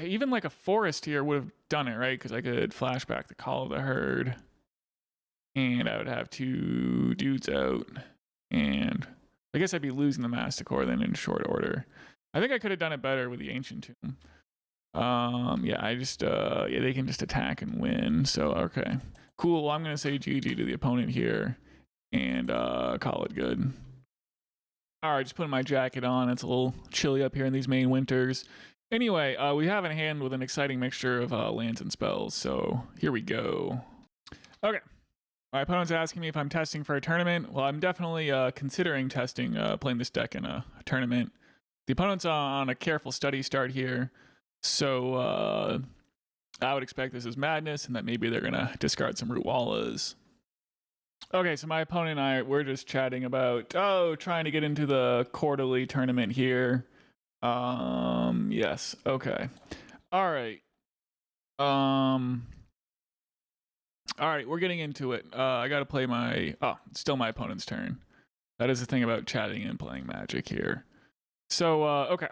even like a forest here would have done it, right? Because I could flashback the Call of the Herd. And I would have 2 dudes out. And I guess I'd be losing the Masticore then in short order. I think I could have done it better with the Ancient Tomb. Yeah, I just, yeah, they can just attack and win. So, okay. Cool. Well, I'm going to say GG to the opponent here. And call it good. All right, just putting my jacket on. It's a little chilly up here in these Maine winters. Anyway, we have in hand with an exciting mixture of lands and spells. So here we go. Okay. My opponent's asking me if I'm testing for a tournament. Well, I'm definitely considering testing, playing this deck in a tournament. The opponent's on a careful study start here. So I would expect this is madness and that maybe they're going to discard some Root Wallas. Okay, so my opponent and I, we're just chatting about, trying to get into the quarterly tournament here. Yes, okay. All right. All right, we're getting into it. I got to play my, it's still my opponent's turn. That is the thing about chatting and playing Magic here. So, okay.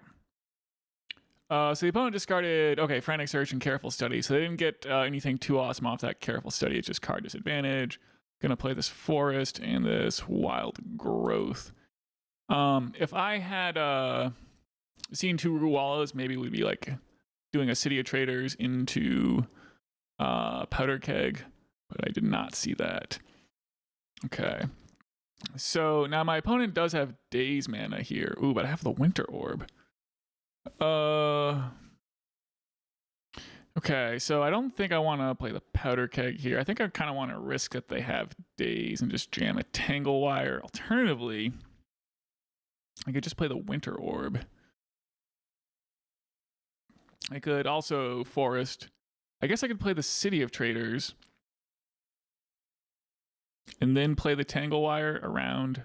So the opponent discarded, Frantic Search and Careful Study. So they didn't get anything too awesome off that Careful Study. It's just card disadvantage. Gonna play this Forest and this Wild Growth. If I had seen 2 Root Wallas, maybe we'd be like doing a City of Traitors into Powder Keg, but I did not see that. Okay. So now my opponent does have Daze mana here. Ooh, but I have the Winter Orb. Okay, so I don't think I want to play the Powder Keg here. I think I kind of want to risk that they have Daze and just jam a Tangle Wire. Alternatively, I could just play the Winter Orb. I could also Forest. I guess I could play the City of Traitors and then play the Tangle Wire around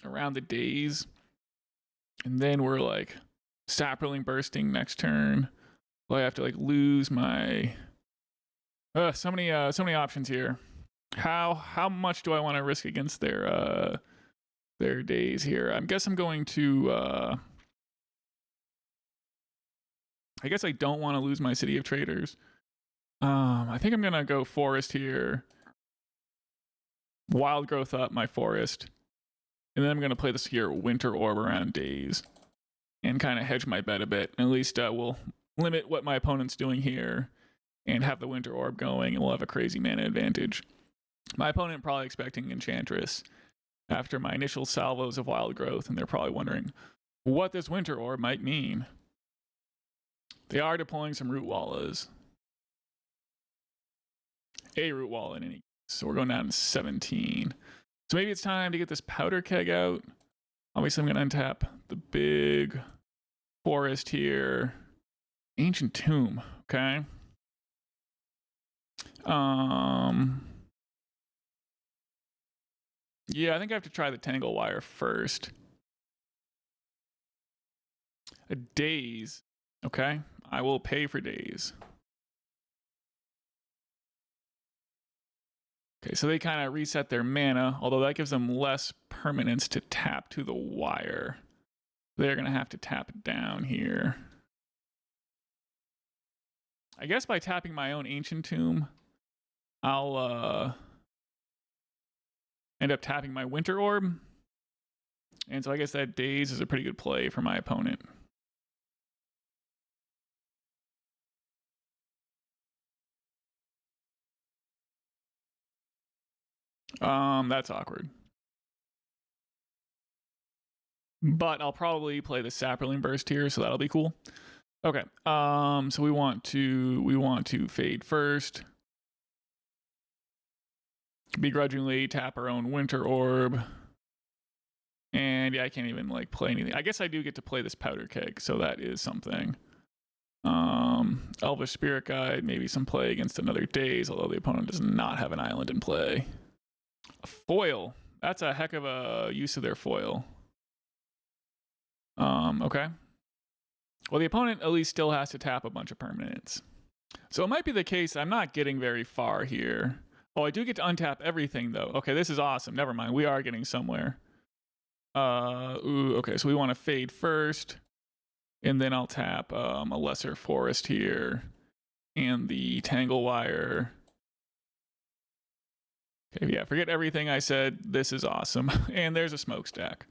the Daze. And then we're like Saproling Bursting next turn. Well, I have to like lose my so many options here. How much do I want to risk against their Daze here? I guess I'm going to I guess I don't want to lose my City of Traitors. I think I'm gonna go Forest here. Wild Growth up my Forest. And then I'm gonna play this here Winter Orb around Daze. And kind of hedge my bet a bit. At least we'll limit what my opponent's doing here and have the Winter Orb going, and we'll have a crazy mana advantage. My opponent probably expecting Enchantress after my initial salvos of Wild Growth, and they're probably wondering what this Winter Orb might mean. They are deploying some Root Wallas. A Root Walla in any case. So we're going down to 17. So maybe it's time to get this Powder Keg out. Obviously, I'm going to untap the big Forest here. Ancient Tomb, okay. Yeah, I think I have to try the Tangle Wire first. A Daze, okay. I will pay for Daze. Okay, so they kind of reset their mana, although that gives them less permanence to tap to the wire. They're going to have to tap it down here. I guess by tapping my own Ancient Tomb, I'll end up tapping my Winter Orb. And so I guess that Daze is a pretty good play for my opponent. That's awkward. But I'll probably play the Saproling Burst here, so that'll be cool. Okay. So we want to fade first. Begrudgingly tap our own Winter Orb. And yeah, I can't even like play anything. I guess I do get to play this Powder Keg, so that is something. Elvish Spirit Guide, maybe some play against another Daze, although the opponent does not have an island in play. A foil. That's a heck of a use of their foil. Okay. Well, the opponent at least still has to tap a bunch of permanents. So it might be the case I'm not getting very far here. Oh, I do get to untap everything, though. Okay, this is awesome. Never mind. We are getting somewhere. Okay, so we want to fade first. And then I'll tap a lesser Forest here. And the Tangle Wire. Okay, yeah, forget everything I said. This is awesome. And there's a Smokestack.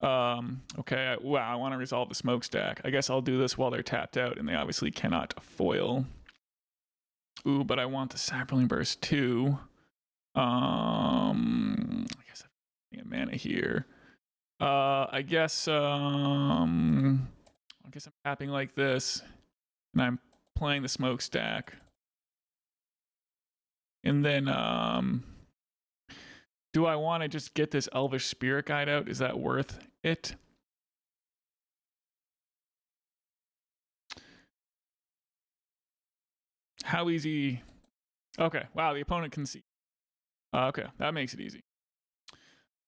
Okay, wow, I want to resolve the Smokestack. I guess I'll do this while they're tapped out, and they obviously cannot foil. Ooh, but I want the Saproling Burst too. I guess I'm getting mana here. I guess I'm tapping like this, and I'm playing the Smokestack. And then, do I want to just get this Elvish Spirit Guide out? Is that worth it? How easy? Okay, wow, the opponent can see. Okay, that makes it easy.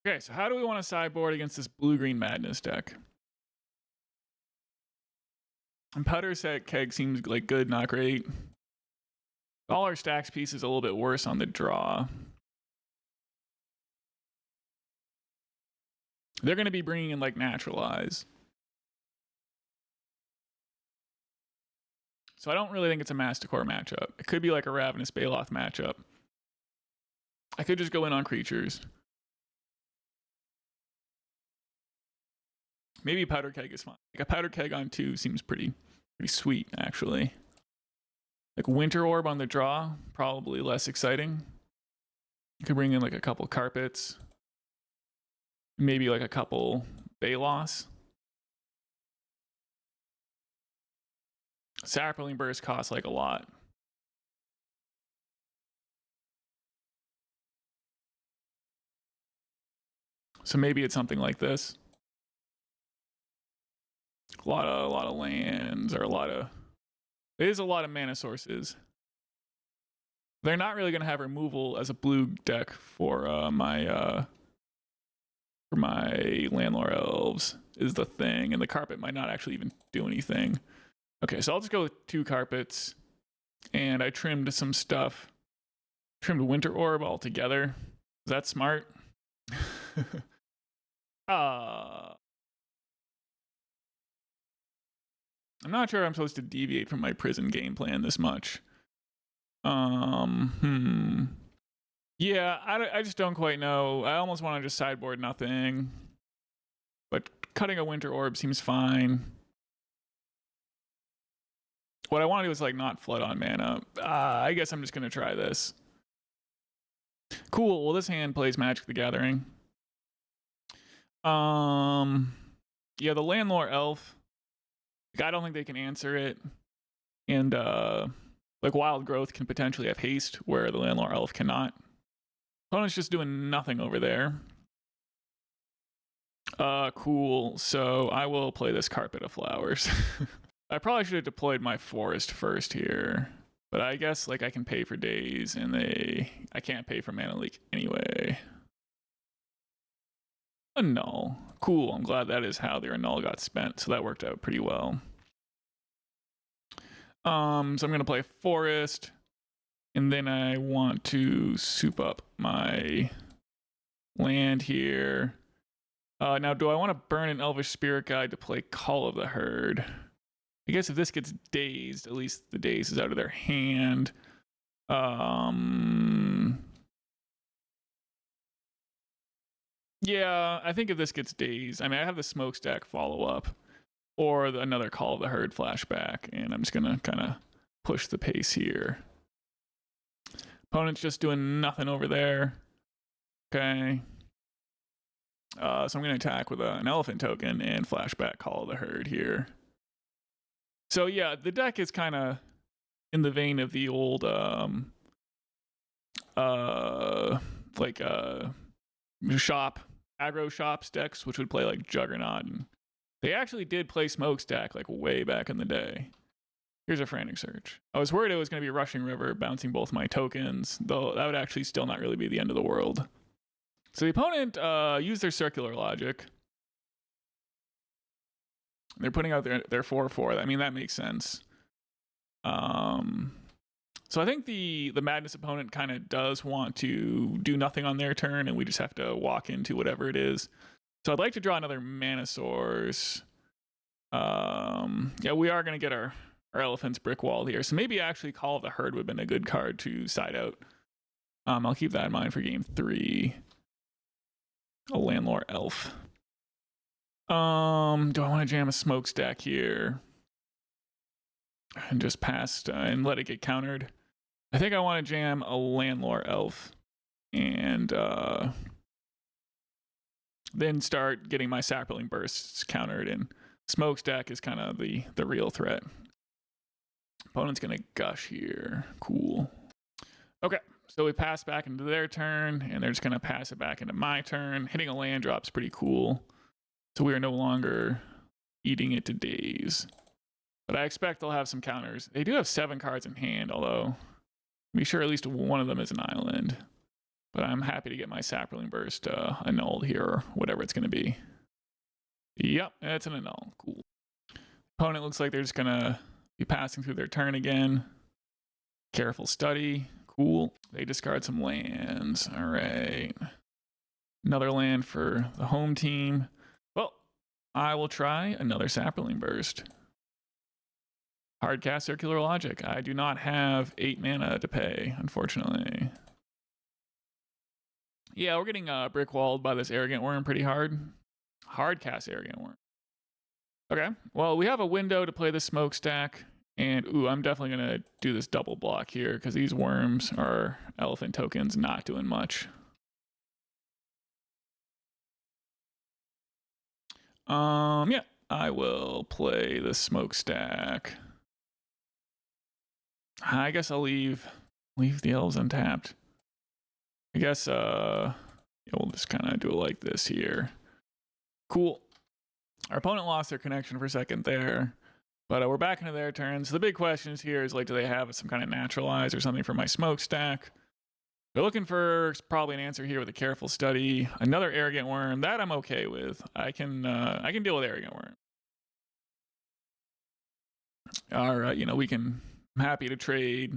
Okay, so how do we want to sideboard against this blue-green madness deck? And Powder Keg seems like good, not great. All our stacks pieces a little bit worse on the draw. They're going to be bringing in like Naturalize. So I don't really think it's a Masticore matchup. It could be like a Ravenous Baloth matchup. I could just go in on creatures. Maybe Powder Keg is fine. Like a Powder Keg on 2 seems pretty sweet, actually. Like Winter Orb on the draw, probably less exciting. You could bring in like a couple carpets. Maybe like a couple Baloths. Saproling Burst costs like a lot. So maybe it's something like this. A lot of lands, or it is a lot of mana sources. They're not really gonna have removal as a blue deck for my Llanowar Elves is the thing, and the carpet might not actually even do anything. Okay, so I'll just go with 2 carpets, and I trimmed some stuff. Trimmed Winter Orb altogether. Is that smart? I'm not sure I'm supposed to deviate from my prison game plan this much. Yeah, I just don't quite know. I almost want to just sideboard nothing. But cutting a Winter Orb seems fine. What I want to do is like not flood on mana. I guess I'm just going to try this. Cool. Well, this hand plays Magic the Gathering. Yeah, the Llanowar Elf. Like, I don't think they can answer it. And like Wild Growth can potentially have haste where the Llanowar Elf cannot. Opponent's just doing nothing over there. Cool. So I will play this Carpet of Flowers. I probably should have deployed my Forest first here. But I guess like I can pay for days and I can't pay for Mana Leak anyway. A null. Cool. I'm glad that is how their null got spent. So that worked out pretty well. So I'm gonna play Forest. And then I want to soup up my land here. Now, do I want to burn an Elvish Spirit Guide to play Call of the Herd? I guess if this gets dazed, at least the daze is out of their hand. Yeah, I think if this gets dazed, I mean, I have the Smokestack follow-up or another Call of the Herd flashback, and I'm just going to kind of push the pace here. Opponent's just doing nothing over there. Okay. So I'm going to attack with an Elephant token and flashback Call of the Herd here. So yeah, the deck is kind of in the vein of the old aggro shops decks, which would play like Juggernaut, and they actually did play Smokestack like way back in the day. Here's a Frantic Search. I was worried it was going to be Rushing River, bouncing both my tokens, though that would actually still not really be the end of the world. So the opponent used their Circular Logic. They're putting out their 4/4. I mean, that makes sense. So I think the Madness opponent kind of does want to do nothing on their turn, and we just have to walk into whatever it is. So I'd like to draw another mana source. Yeah, we are going to get our Elephant's Brick Wall here. So maybe actually Call of the Herd would have been a good card to side out. I'll keep that in mind for game 3. A Llanowar Elf. Do I want to jam a Smokestack here? And just pass and let it get countered? I think I want to jam a Llanowar Elf. And then start getting my Saproling Bursts countered. And Smokestack is kind of the real threat. Opponent's going to gush here. Cool. Okay, so we pass back into their turn, and they're just going to pass it back into my turn. Hitting a land drop's pretty cool. So we are no longer eating it to days. But I expect they'll have some counters. They do have 7 cards in hand, although be sure at least one of them is an island. But I'm happy to get my Saproling Burst annulled here, or whatever it's going to be. Yep, it's an annul. Cool. Opponent looks like they're just going to be passing through their turn again. Careful study. Cool. They discard some lands. All right. Another land for the home team. Well, I will try another Saproling Burst. Hardcast Circular Logic. I do not have 8 mana to pay, unfortunately. Yeah, we're getting brick-walled by this Arrogant Wurm pretty hard. Hardcast Arrogant Wurm. Okay, well, we have a window to play the Smokestack. And, ooh, I'm definitely going to do this double block here because these worms are elephant tokens not doing much. Yeah, I will play the Smokestack. I guess I'll leave the elves untapped. I guess yeah, we'll just kind of do it like this here. Cool. Our opponent lost their connection for a second there, but we're back into their turn. So the big question here is, like, do they have some kind of Naturalize or something for my Smokestack? They're looking for probably an answer here with a careful study. Another Arrogant Wurm, that I'm okay with. I can deal with Arrogant Wurm. All right, you know, I'm happy to trade.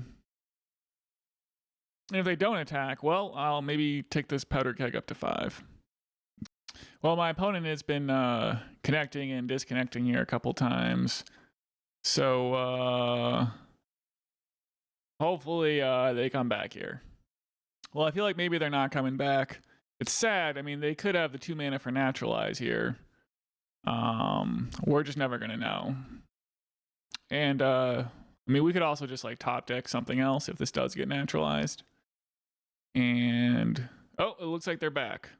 And if they don't attack, well, I'll maybe take this Powder Keg up to 5. Well, my opponent has been connecting and disconnecting here a couple times. So hopefully they come back here. Well, I feel like maybe they're not coming back. It's sad. I mean, they could have the 2 mana for Naturalize here. We're just never going to know. And I mean, we could also just like top deck something else if this does get naturalized. And oh, it looks like they're back.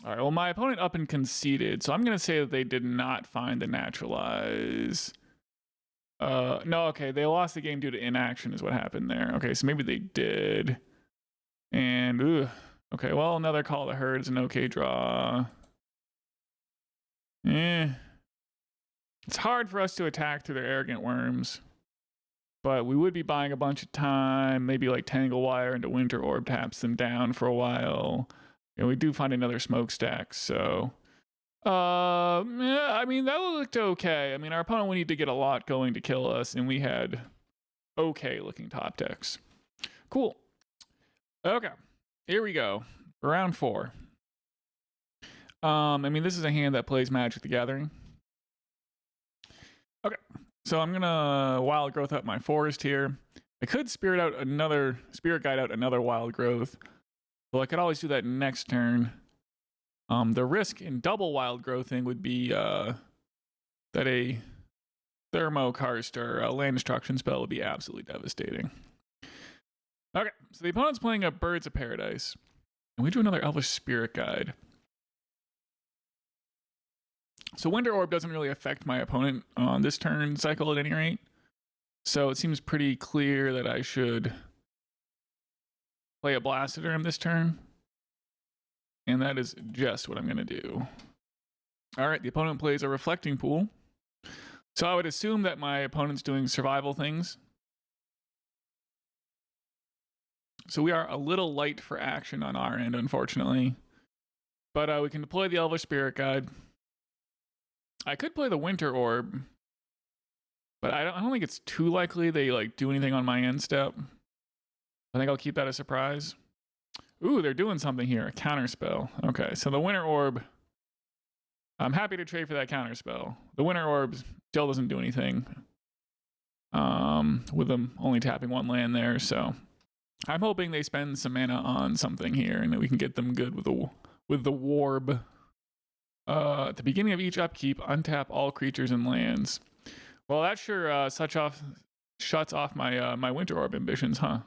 All right, well, my opponent up and conceded, so I'm going to say that they did not find the Naturalize. No, okay, they lost the game due to inaction is what happened there. Okay, so maybe they did. And, okay, well, another Call of the Herd is an okay draw. It's hard for us to attack through their Arrogant Worms. But we would be buying a bunch of time. Maybe like Tangle Wire into Winter Orb taps them down for a while. And we do find another Smokestack, so yeah, I mean, that looked okay. I mean, our opponent would need to get a lot going to kill us, and we had okay looking top decks. Cool. Okay, here we go. Round 4. I mean, this is a hand that plays Magic the Gathering. Okay, so I'm gonna Wild Growth up my forest here. I could Spirit Guide out another Wild Growth. Well, I could always do that next turn. The risk in double Wild Growthing would be that a Thermokarst or a land destruction spell would be absolutely devastating. Okay, so the opponent's playing a Birds of Paradise. And we drew another Elvish Spirit Guide. So Winter Orb doesn't really affect my opponent on this turn cycle at any rate. So it seems pretty clear that I should play a Blastoderm this turn. And that is just what I'm going to do. All right, the opponent plays a Reflecting Pool. So I would assume that my opponent's doing survival things. So we are a little light for action on our end, unfortunately. But we can deploy the Elvish Spirit Guide. I could play the Winter Orb. But I don't think it's too likely they like do anything on my end step. I think I'll keep that a surprise. Ooh, they're doing something here. A counter spell. Okay, so the Winter Orb. I'm happy to trade for that counter spell. The Winter Orb still doesn't do anything. With them only tapping 1 land there, so I'm hoping they spend some mana on something here and that we can get them good with the Warb. At the beginning of each upkeep, untap all creatures and lands. Well, that sure shuts off my my Winter Orb ambitions, huh?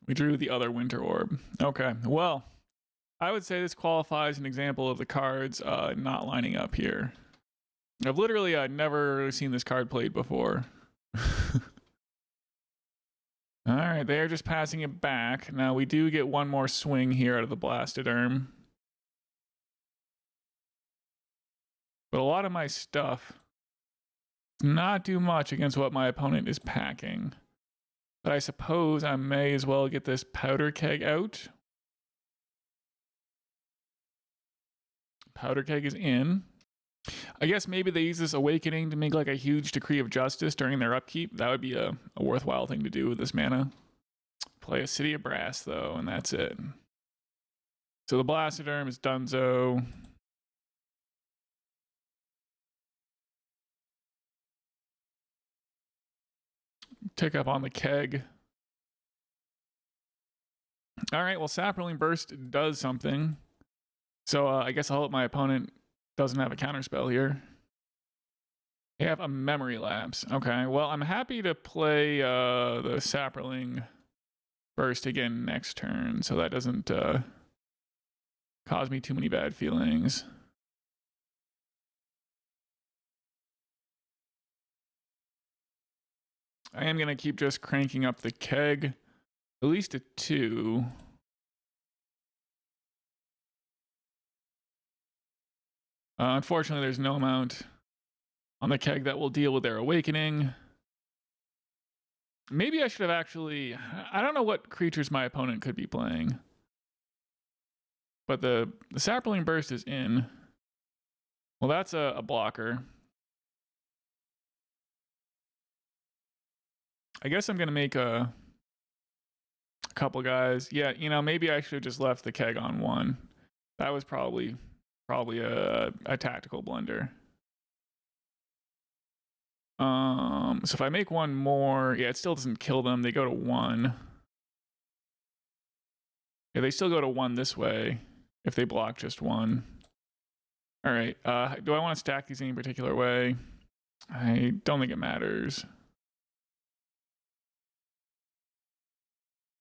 We drew the other Winter Orb. Okay, well, I would say this qualifies an example of the cards not lining up here. I've literally never seen this card played before. All right, they are just passing it back. Now we do get one more swing here out of the Blastoderm. But a lot of my stuff does not do much against what my opponent is packing. But I suppose I may as well get this Powder Keg out. Powder Keg is in. I guess maybe they use this Awakening to make like a huge Decree of Justice during their upkeep. That would be a worthwhile thing to do with this mana. Play a City of Brass though, and that's it. So the Blastoderm is donezo. Tick up on the keg. All right, well, Saproling Burst does something. So I guess I'll hope my opponent doesn't have a counterspell here. They have a Memory Lapse. Okay, well, I'm happy to play the Saproling Burst again next turn, so that doesn't cause me too many bad feelings. I am going to keep just cranking up the keg, at least a 2. Unfortunately, there's no amount on the keg that will deal with their Awakening. Maybe I should have actually... I don't know what creatures my opponent could be playing. But the Saproling Burst is in. Well, that's a blocker. I guess I'm going to make a couple guys. Yeah, you know, maybe I should have just left the keg on 1. That was probably a tactical blunder. So if I make one more, yeah, it still doesn't kill them. They go to 1. Yeah, they still go to 1 this way if they block just 1. All right. Do I want to stack these any particular way? I don't think it matters.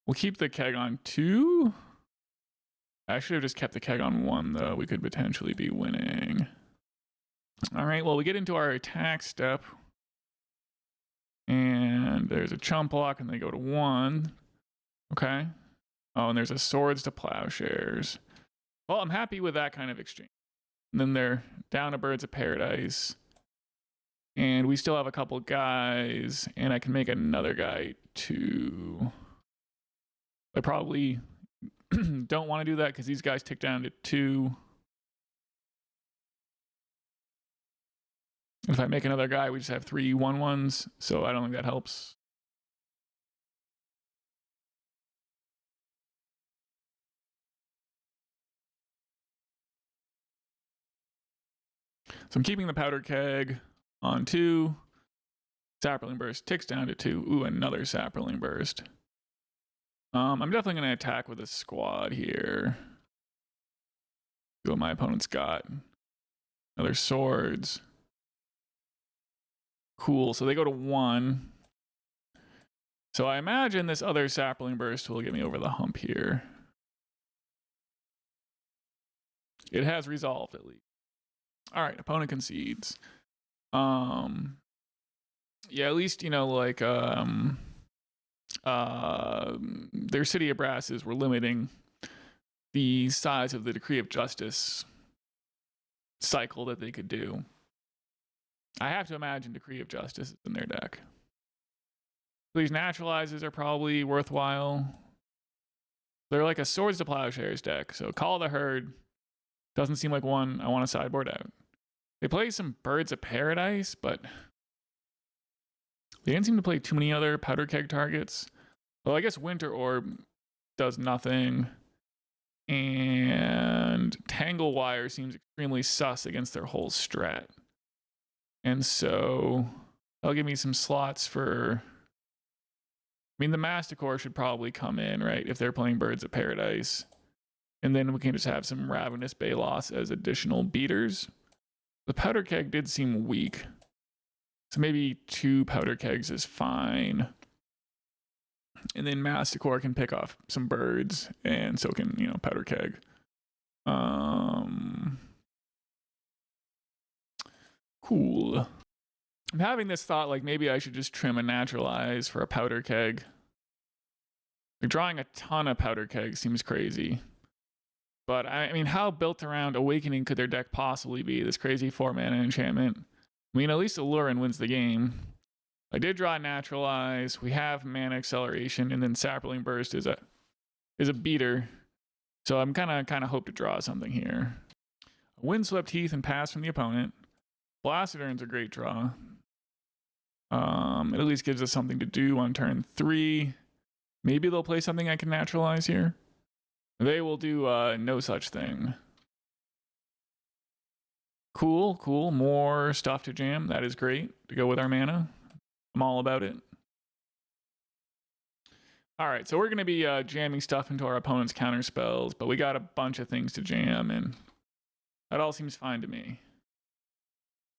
We'll keep the keg on 2. I should have just kept the keg on 1, though. We could potentially be winning. All right, well, we get into our attack step. And there's a chump block, and they go to 1. Okay. Oh, and there's a Swords to Plowshares. Well, I'm happy with that kind of exchange. And then they're down to Birds of Paradise. And we still have a couple guys, and I can make another guy too. I probably don't want to do that because these guys tick down to 2. If I make another guy, we just have 3 1/1s, so I don't think that helps. So I'm keeping the Powder Keg on 2. Saproling Burst ticks down to 2. Ooh, another Saproling Burst. I'm definitely going to attack with a squad here. See what my opponent's got. Another Swords. Cool, so they go to 1. So I imagine this other Saproling Burst will get me over the hump here. It has resolved, at least. All right, opponent concedes. Yeah, at least, you know, like, their City of Brasses were limiting the size of the Decree of Justice cycle that they could do. I have to imagine Decree of Justice is in their deck. These Naturalizes are probably worthwhile. They're like a Swords to Plowshares deck, so Call the Herd doesn't seem like one I want to sideboard out. They play some Birds of Paradise, but they didn't seem to play too many other Powder Keg targets. Well, I guess Winter Orb does nothing. And Tangle Wire seems extremely sus against their whole strat. And so that'll give me some slots for... I mean, the Masticore should probably come in, right? If they're playing Birds of Paradise. And then we can just have some Ravenous Baloth as additional beaters. The Powder Keg did seem weak. So maybe 2 Powder Kegs is fine. And then Masticore can pick off some birds, and so can, you know, Powder Keg. Cool. I'm having this thought, like, maybe I should just trim a Naturalize for a Powder Keg. Like, drawing a ton of Powder Keg seems crazy. But I mean, how built around Awakening could their deck possibly be? This crazy 4-mana enchantment. I mean, at least Allurin wins the game. I did draw Naturalize. We have Mana Acceleration, and then Saproling Burst is a beater. So I'm kind of hope to draw something here. Windswept Heath and pass from the opponent. Blastoderm's a great draw. It at least gives us something to do on turn 3. Maybe they'll play something I can naturalize here. They will do no such thing. Cool, cool. More stuff to jam. That is great to go with our mana. I'm all about it. All right, so we're going to be jamming stuff into our opponent's counter spells, but we got a bunch of things to jam, and that all seems fine to me.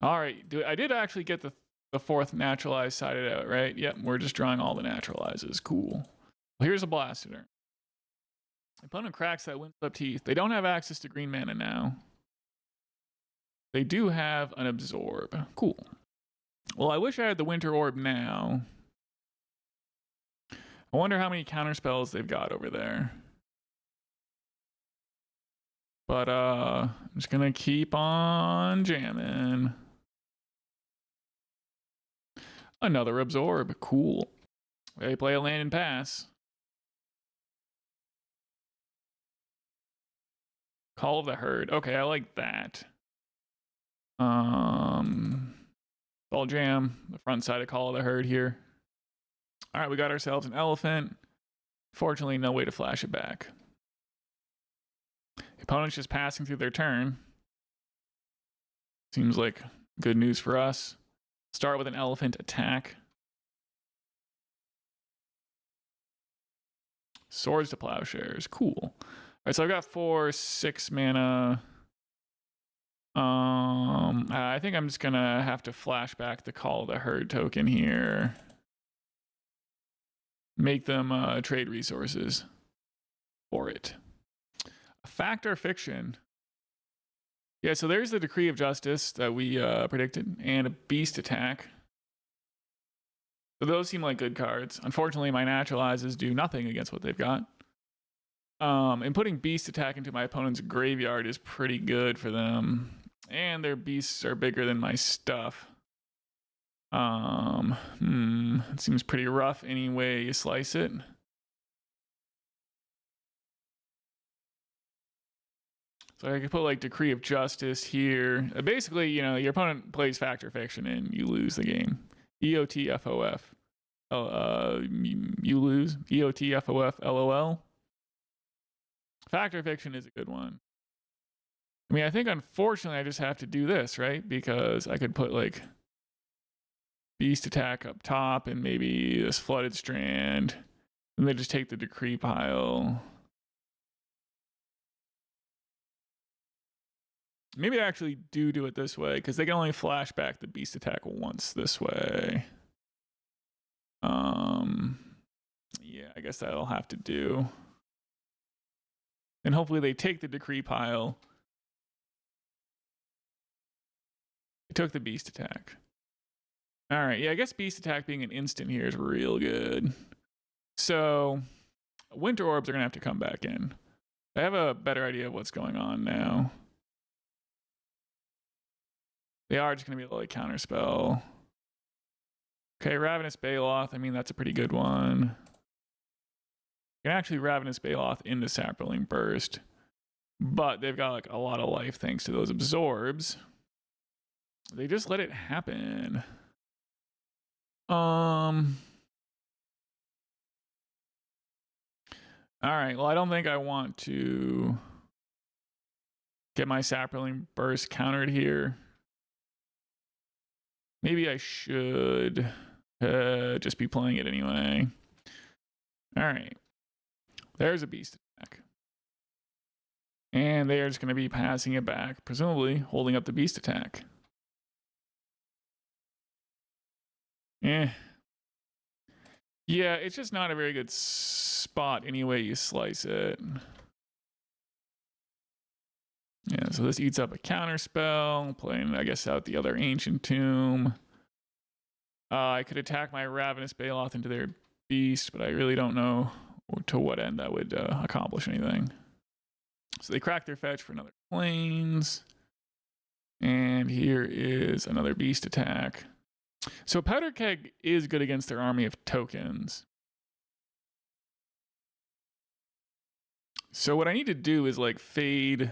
All right, I did actually get the 4th Naturalize sided out, right? Yep, we're just drawing all the Naturalizes. Cool. Well, here's a Blastoderm. Opponent cracks that Windswept Heath. They don't have access to green mana now. They do have an Absorb. Cool. Well, I wish I had the Winter Orb now. I wonder how many counter spells they've got over there. But I'm just gonna keep on jamming. Another Absorb. Cool. They play a land and pass. Call of the Herd. Okay, I like that. I'll jam the front side of Call of the Herd here. All right, we got ourselves an elephant. Fortunately, no way to flash it back. The opponent's just passing through their turn. Seems like good news for us. Start with an elephant attack. Swords to Plowshares. Cool. All right, so I've got 4 6 mana. I think I'm just gonna have to flash back the Call of the Herd token here. Make them trade resources for it. Fact or fiction? Yeah, so there's the Decree of Justice that we predicted, and a Beast Attack. So those seem like good cards. Unfortunately, my Naturalizes do nothing against what they've got. And putting Beast Attack into my opponent's graveyard is pretty good for them. And their beasts are bigger than my stuff. It seems pretty rough any way you slice it. So I could put like Decree of Justice here. Basically, you know, your opponent plays Fact or Fiction and you lose the game. EOTFOF. You lose. EOTFOF LOL. Fact or Fiction is a good one. I mean, I think unfortunately I just have to do this, right? Because I could put like Beast Attack up top and maybe this Flooded Strand. And they just take the Decree pile. Maybe I actually do it this way because they can only flash back the Beast Attack once this way. Yeah, I guess that'll have to do. And hopefully they take the Decree pile. They took the Beast Attack. All right, yeah, I guess Beast Attack being an instant here is real good. So Winter Orbs are going to have to come back in. I have a better idea of what's going on now. They are just going to be a little counterspell. Okay, Ravenous Baloth. I mean, that's a pretty good one. You can actually Ravenous Baloth into Saproling Burst. But they've got like a lot of life thanks to those absorbs. They just let it happen. All right, well, I don't think I want to get my Saproling Burst countered here. Maybe I should just be playing it anyway. All right. There's a Beast Attack. And they are just going to be passing it back, presumably holding up the Beast Attack. Yeah, it's just not a very good spot any way you slice it. Yeah, so this eats up a counterspell, playing, I guess, out the other Ancient Tomb. I could attack my Ravenous Baloth into their beast, but I really don't know to what end that would accomplish anything. So they crack their fetch for another plains. And here is another beast attack. So Powder Keg is good against their army of tokens. So what I need to do is like fade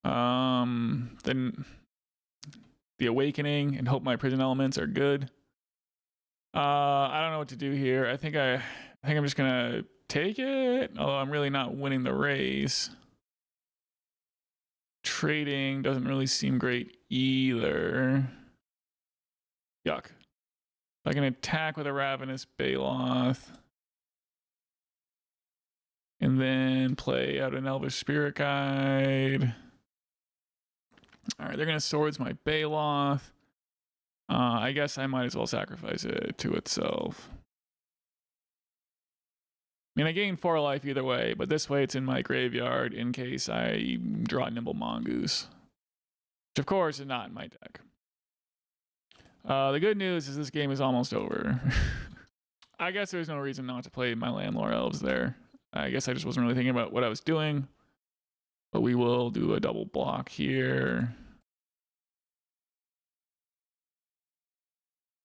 then the Awakening and hope my prison elements are good. I don't know what to do here. I think I'm just gonna take it, although I'm really not winning the race. Trading doesn't really seem great either. Yuck. I can attack with a Ravenous Baloth. And then play out an Elvish Spirit Guide. All right, they're going to Swords my Baloth. I guess I might as well sacrifice it to itself. I mean, I gain 4 life either way, but this way it's in my graveyard in case I draw Nimble Mongoose. Which, of course, is not in my deck. The good news is this game is almost over. I guess there's no reason not to play my Llanowar Elves there. I guess I just wasn't really thinking about what I was doing. But we will do a double block here.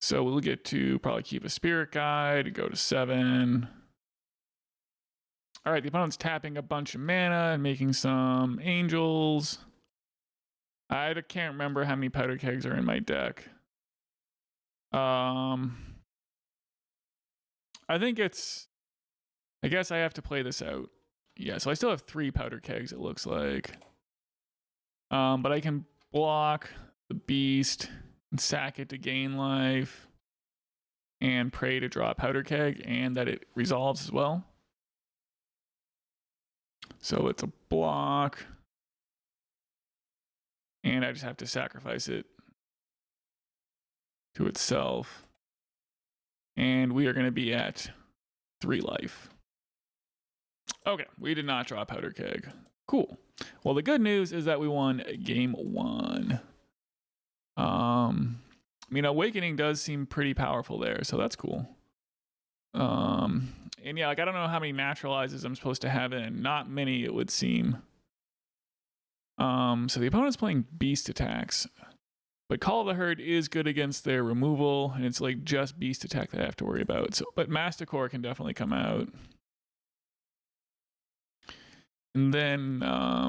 So we'll get to probably keep a Spirit Guide, go to 7. All right, the opponent's tapping a bunch of mana and making some angels. I can't remember how many Powder Kegs are in my deck. I think I guess I have to play this out. Yeah, so I still have 3 Powder Kegs, it looks like. But I can block the beast and sack it to gain life and pray to draw a Powder Keg and that it resolves as well. So it's a block. And I just have to sacrifice it to itself. And we are going to be at 3 life. Okay, we did not draw Powder Keg. Cool. Well, the good news is that we won game 1. I mean, Awakening does seem pretty powerful there, so that's cool. And yeah, like I don't know how many Naturalizes I'm supposed to have in. Not many, it would seem. So the opponent's playing beast attacks. But Call of the Herd is good against their removal, and it's like just beast attack that I have to worry about. So, but Masticore can definitely come out. And then,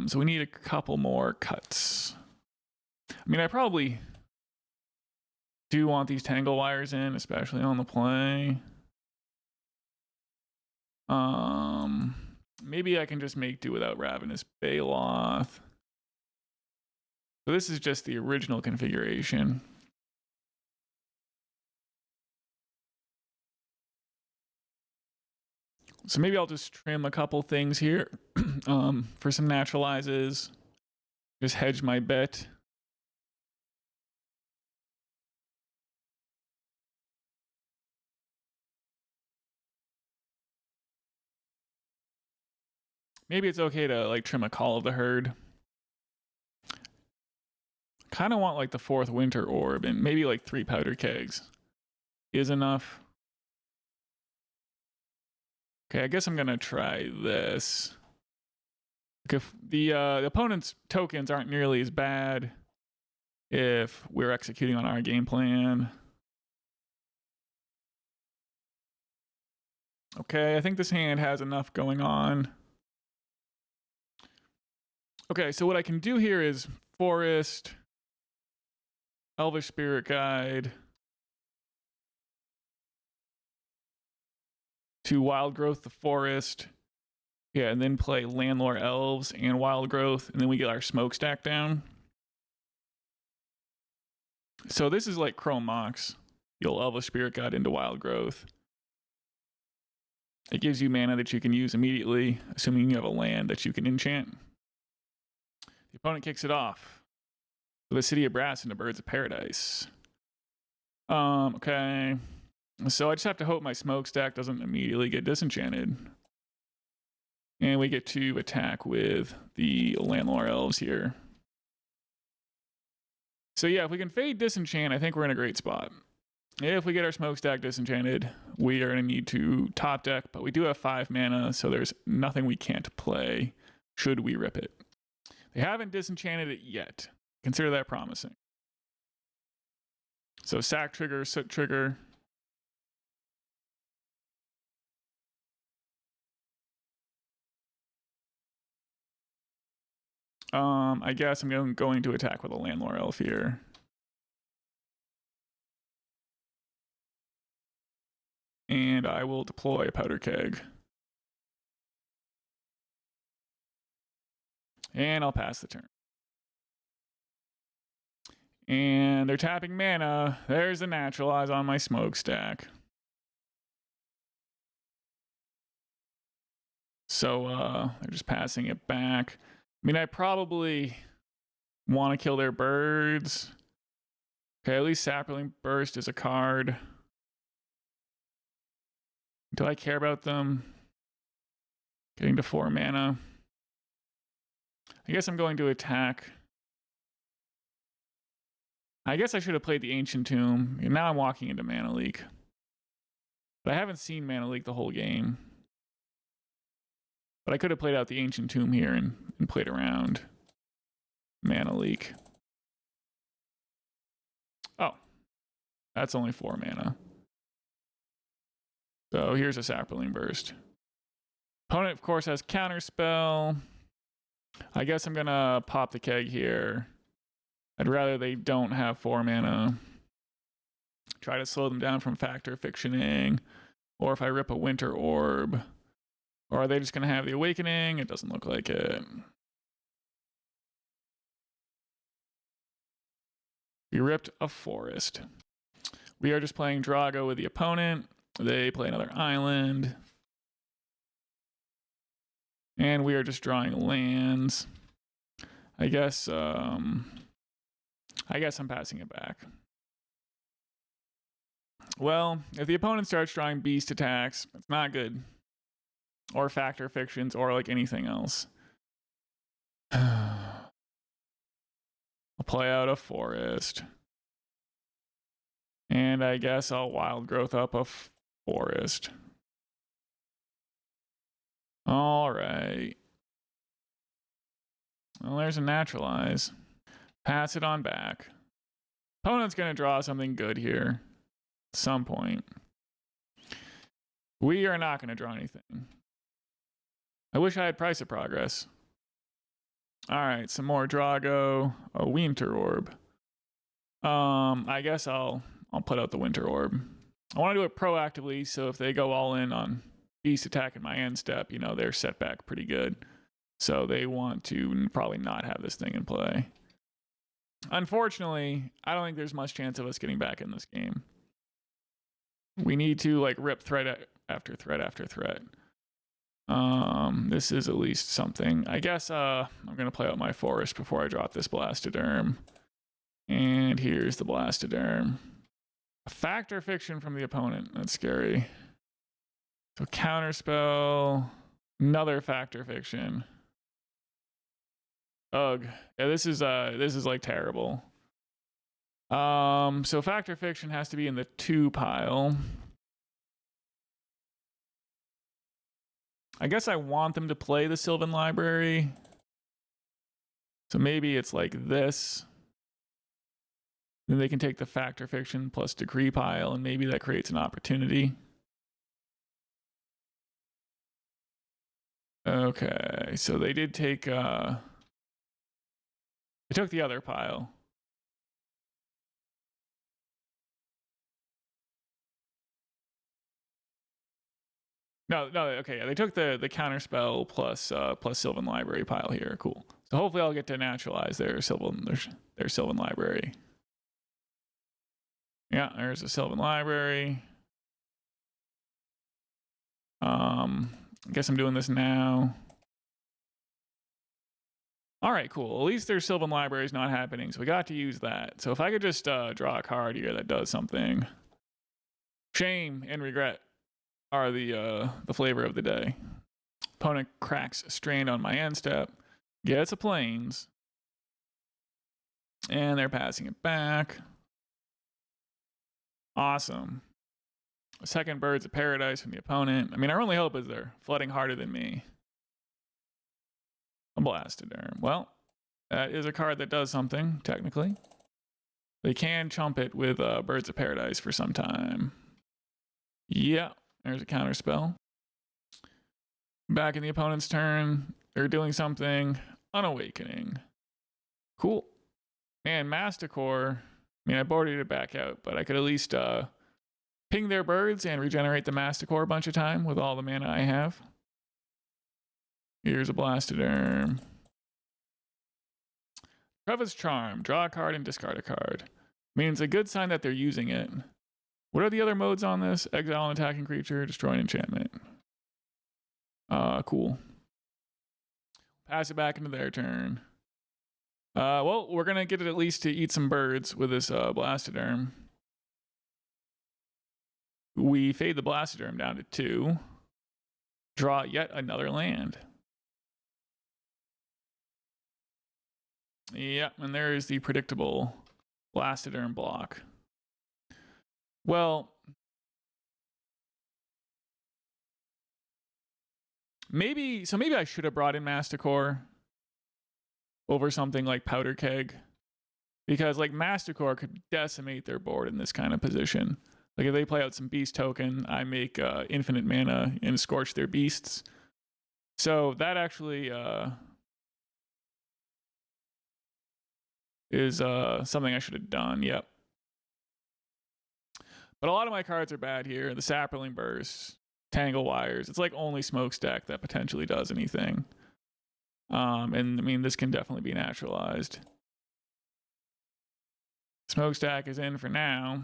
so we need a couple more cuts. I mean, I probably do want these Tangle Wires in, especially on the play. Maybe I can just make do without Ravenous Baloth. So this is just the original configuration. So maybe I'll just trim a couple things here for some Naturalizes. Just hedge my bet. Maybe it's okay to like trim a Call of the Herd. Kind of want like the 4th Winter Orb and maybe like 3 Powder Kegs is enough. Okay, I guess I'm gonna try this. If the opponent's tokens aren't nearly as bad if we're executing on our game plan. Okay, I think this hand has enough going on. Okay, so what I can do here is Forest, Elvish Spirit Guide, to Wild Growth the Forest. Yeah, and then play Llanowar Elves and Wild Growth, and then we get our Smokestack down. So this is like Chrome Mox. You'll Elvish Spirit Guide into Wild Growth. It gives you mana that you can use immediately, assuming you have a land that you can enchant. The opponent kicks it off with a City of Brass into Birds of Paradise. Okay. So I just have to hope my Smokestack doesn't immediately get disenchanted. And we get to attack with the Llanowar Elves here. So yeah, if we can fade disenchant, I think we're in a great spot. If we get our Smokestack disenchanted, we are going to need to top deck, but we do have 5 mana, so there's nothing we can't play. should we rip it? They haven't disenchanted it yet. Consider that promising. So sack trigger, soot trigger. I guess I'm going to attack with a Llanowar Elf here. And I will deploy a Powder Keg. And I'll pass the turn. And they're tapping mana. There's the Naturalize on my Smokestack. So they're just passing it back. I mean, I probably want to kill their birds. Okay, at least Saproling Burst is a card. Do I care about them getting to 4 mana? I guess I'm going to attack. I guess I should have played the Ancient Tomb. And now I'm walking into Mana Leak. But I haven't seen Mana Leak the whole game. But I could have played out the Ancient Tomb here and played around Mana Leak. Oh. That's only 4 mana. So here's a Saproling Burst. Opponent, of course, has Counterspell. I guess I'm going to pop the keg here. I'd rather they don't have 4 mana. Try to slow them down from Factor Fictioning. Or if I rip a Winter Orb. Or are they just going to have the Awakening? It doesn't look like it. We ripped a Forest. We are just playing Drago with the opponent. They play another island. And we are just drawing lands. I guess I'm passing it back. Well, if the opponent starts drawing beast attacks, it's not good. Or Factor Fictions, or like anything else. I'll play out a Forest. And I guess I'll Wild Growth up a Forest. All right. Well, there's a Naturalize. Pass it on back. Opponent's going to draw something good here at some point. We are not going to draw anything. I wish I had Price of Progress. All right, some more Drago. A Winter Orb. I guess I'll put out the Winter Orb. I want to do it proactively, so if they go all in on Beast attack in my end step, you know, they're set back pretty good. So they want to probably not have this thing in play. Unfortunately, I don't think there's much chance of us getting back in this game. We need to like rip threat after threat after threat. This is at least something. I guess I'm gonna play out my Forest before I drop this Blastoderm. And here's the Blastoderm. A Factor Fiction from the opponent. That's scary. So Counterspell, another Factor Fiction. Ugh. Yeah, this is like terrible. So Factor Fiction has to be in the 2 pile. I guess I want them to play the Sylvan Library. So maybe it's like this. Then they can take the Factor Fiction plus Decree pile, and maybe that creates an opportunity. Okay, so they did take they took the other pile. No, okay, yeah, they took the Counterspell plus Sylvan Library pile here. Cool. So hopefully I'll get to Naturalize their Sylvan Library. Yeah, there's a Sylvan Library. I guess I'm doing this now. All right, cool. At least their Sylvan Library is not happening, so we got to use that. So if I could just draw a card here that does something. Shame and regret are the flavor of the day. Opponent cracks Strained on my end step. Gets a Plains. And they're passing it back. Awesome. A second Birds of Paradise from the opponent. I mean, our only hope is they're flooding harder than me. a Blastoderm. Well, that is a card that does something, technically. They can chump it with Birds of Paradise for some time. Yeah, there's a counter spell. Back in the opponent's turn, they're doing something. Unawakening. Cool. And Masticore, I mean, I boarded it back out, but I could at least ping their birds and regenerate the Masticore a bunch of time with all the mana I have. Here's a Blastoderm. Creva's Charm. Draw a card and discard a card. Means a good sign that they're using it. What are the other modes on this? Exile an attacking creature, destroy an enchantment. Cool. Pass it back into their turn. Well, we're going to get it at least to eat some birds with this Blastoderm. We fade the Blastoderm down to 2. Draw yet another land. Yeah, and there is the predictable Blastoderm block. Well, maybe I should have brought in Masticore over something like Powder Keg, because like Masticore could decimate their board in this kind of position. Like if they play out some beast token, I make infinite mana and scorch their beasts. So that actually is something I should have done. Yep. But a lot of my cards are bad here. The Saproling Burst, Tangle Wires. It's like only Smokestack that potentially does anything. And I mean, this can definitely be naturalized. Smokestack is in for now.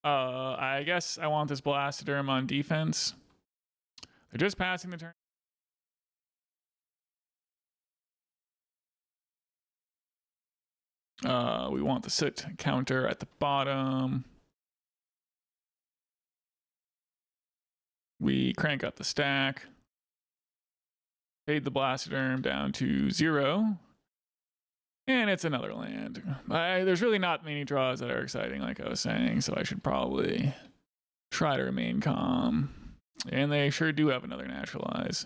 I guess I want this Blastoderm on defense. They're just passing the turn. We want the sit counter at the bottom. We crank up the stack. Fade the Blastoderm down to 0. And it's another land. There's really not many draws that are exciting, like I was saying, so I should probably try to remain calm. And they sure do have another Naturalize.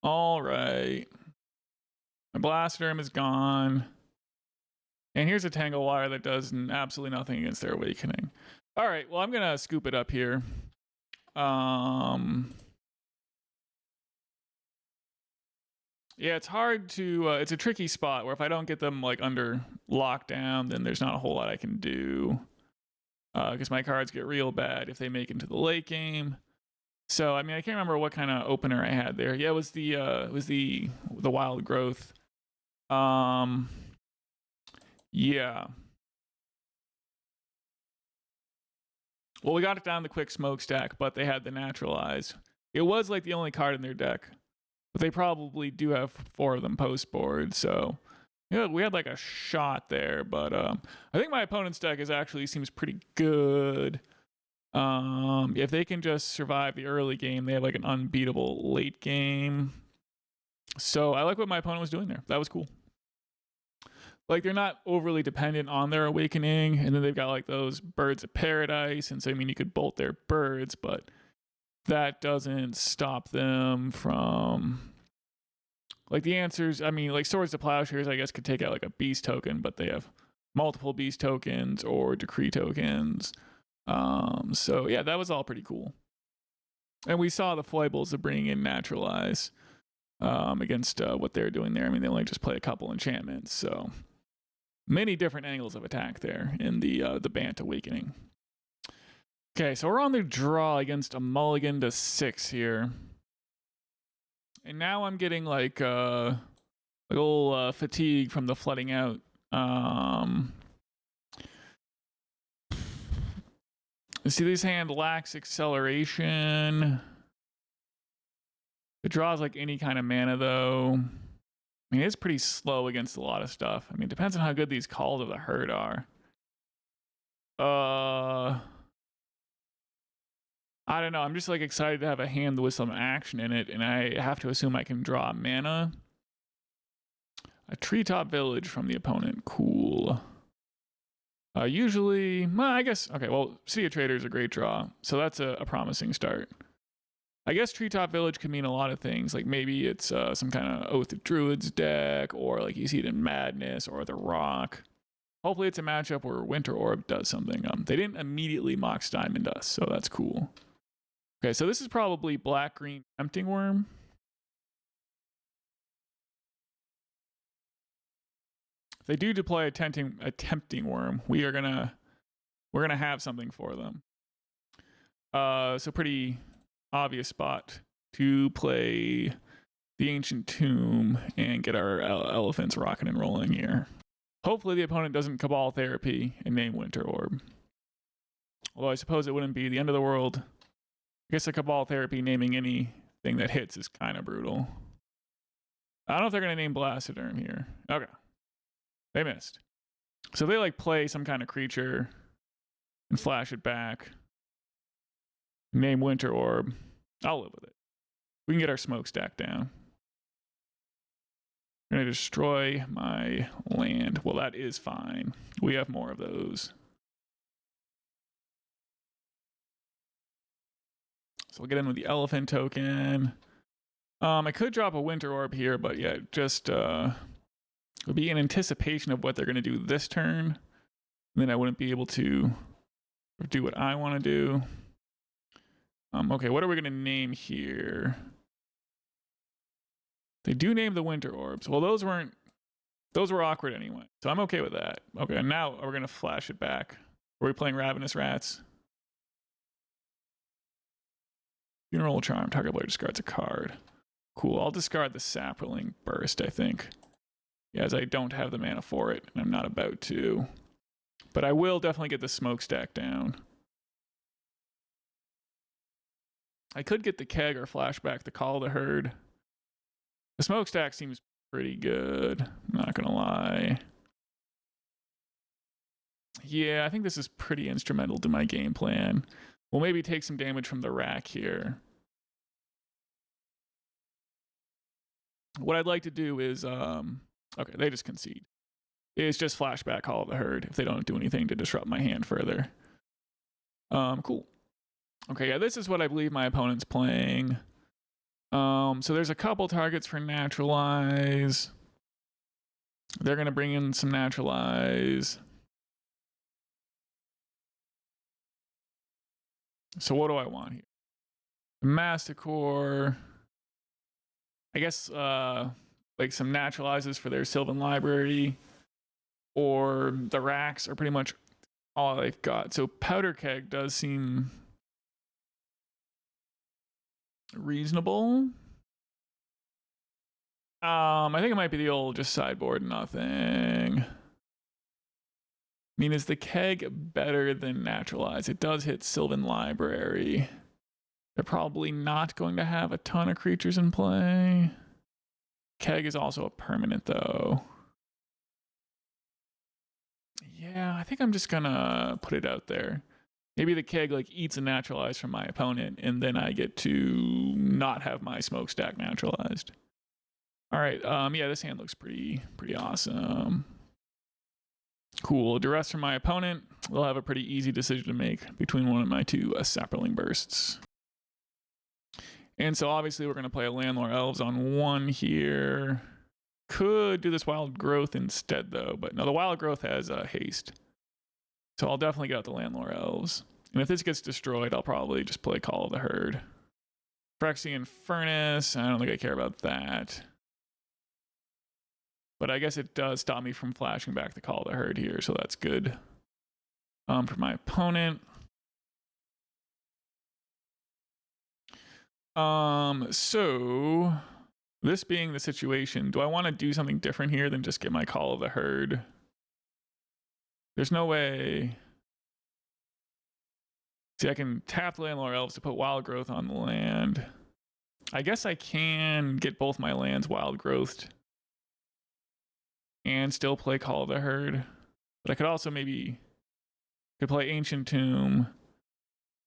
All right. My Blastoderm is gone. And here's a Tangle Wire that does absolutely nothing against their Awakening. All right, well, I'm going to scoop it up here. Yeah, it's hard to, it's a tricky spot where if I don't get them like under lockdown, then there's not a whole lot I can do. Because my cards get real bad if they make it into the late game. So, I mean, I can't remember what kind of opener I had there. Yeah, it was the Wild Growth. Yeah. Well, we got it down the quick Smokestack, but they had the Naturalize. It was like the only card in their deck. But they probably do have 4 of them post board, so yeah, we had like a shot there. But I think my opponent's deck actually seems pretty good. If they can just survive the early game, they have like an unbeatable late game. So I like what my opponent was doing there. That was cool. Like they're not overly dependent on their Awakening, and then they've got like those Birds of Paradise, and so I mean you could bolt their birds, but that doesn't stop them from like the answers. I mean, like Swords to Plowshares, I guess, could take out like a beast token, but they have multiple beast tokens or decree tokens. So yeah, that was all pretty cool. And we saw the foibles of bringing in Naturalize against what they're doing there. I mean, they only just play a couple enchantments, so many different angles of attack there in the Bant Awakening. Okay, so we're on the draw against a mulligan to 6 here. And now I'm getting like a little fatigue from the flooding out. See, this hand lacks acceleration. It draws like any kind of mana though. I mean, it's pretty slow against a lot of stuff. I mean, it depends on how good these Calls of the Herd are. I don't know. I'm just like excited to have a hand with some action in it, and I have to assume I can draw mana. A Treetop Village from the opponent. Cool. Usually, well, I guess, okay, well, City of Traitors is a great draw, so that's a promising start. I guess Treetop Village could mean a lot of things. Like maybe it's some kind of Oath of Druids deck, or like you see it in Madness or the Rock. Hopefully it's a matchup where Winter Orb does something. They didn't immediately Mox Diamond us, so that's cool. Okay, so this is probably black-green Tempting Wurm. If they do deploy a tempting Wurm, we're gonna have something for them. So pretty obvious spot to play the Ancient Tomb and get our elephants rocking and rolling here. Hopefully the opponent doesn't Cabal Therapy and name Winter Orb. Although I suppose it wouldn't be the end of the world. I guess a Cabal Therapy naming anything that hits is kind of brutal. I don't know if they're going to name Blastoderm here. Okay. They missed. So they like play some kind of creature and flash it back. Name Winter Orb. I'll live with it. We can get our Smokestack down. I'm going to destroy my land. Well, that is fine. We have more of those. So we'll get in with the elephant token. I could drop a Winter Orb here, but yeah, just it'll be in anticipation of what they're going to do this turn. Then I wouldn't be able to do what I want to do. Okay, what are we going to name here? They do name the Winter Orbs. Well, those were awkward anyway, so I'm okay with that. Okay, now we're going to flash it back. Are we playing Ravenous Rats? Funeral Charm. Target player discards a card. Cool. I'll discard the Saproling Burst, I think. Yeah, as I don't have the mana for it, and I'm not about to. But I will definitely get the Smokestack down. I could get the Keg or flashback the Call of the Herd. The Smokestack seems pretty good. I'm not gonna lie. Yeah, I think this is pretty instrumental to my game plan. We'll maybe take some damage from the rack here. What I'd like to do is, okay, they just concede. It's just flashback Call of the Herd if they don't do anything to disrupt my hand further. Cool. Okay, yeah, this is what I believe my opponent's playing. So there's a couple targets for Naturalize. They're going to bring in some Naturalize. So what do I want here? Masticore. I guess like some Naturalizes for their Sylvan Library. Or the racks are pretty much all they've got. So Powder Keg does seem reasonable. I think it might be the old just sideboard nothing. I mean, is the Keg better than Naturalize? It does hit Sylvan Library. They're probably not going to have a ton of creatures in play. Keg is also a permanent though. Yeah, I think I'm just gonna put it out there. Maybe the Keg like eats a Naturalize from my opponent, and then I get to not have my Smokestack naturalized. All right, yeah, this hand looks pretty awesome. Cool. Duress from my opponent. We'll have a pretty easy decision to make between one of my two Saproling Bursts. And so obviously we're going to play a Llanowar Elves on one here. Could do this Wild Growth instead though, but no, the Wild Growth has haste. So I'll definitely get out the Llanowar Elves. And if this gets destroyed, I'll probably just play Call of the Herd. Phyrexian Furnace, I don't think I care about that. But I guess it does stop me from flashing back the Call of the Herd here, so that's good. For my opponent. So this being the situation, do I want to do something different here than just get my Call of the Herd? There's no way. See, I can tap the Llanowar Elves to put Wild Growth on the land. I guess I can get both my lands Wild Growthed and still play Call of the Herd. But I could also maybe could play Ancient Tomb.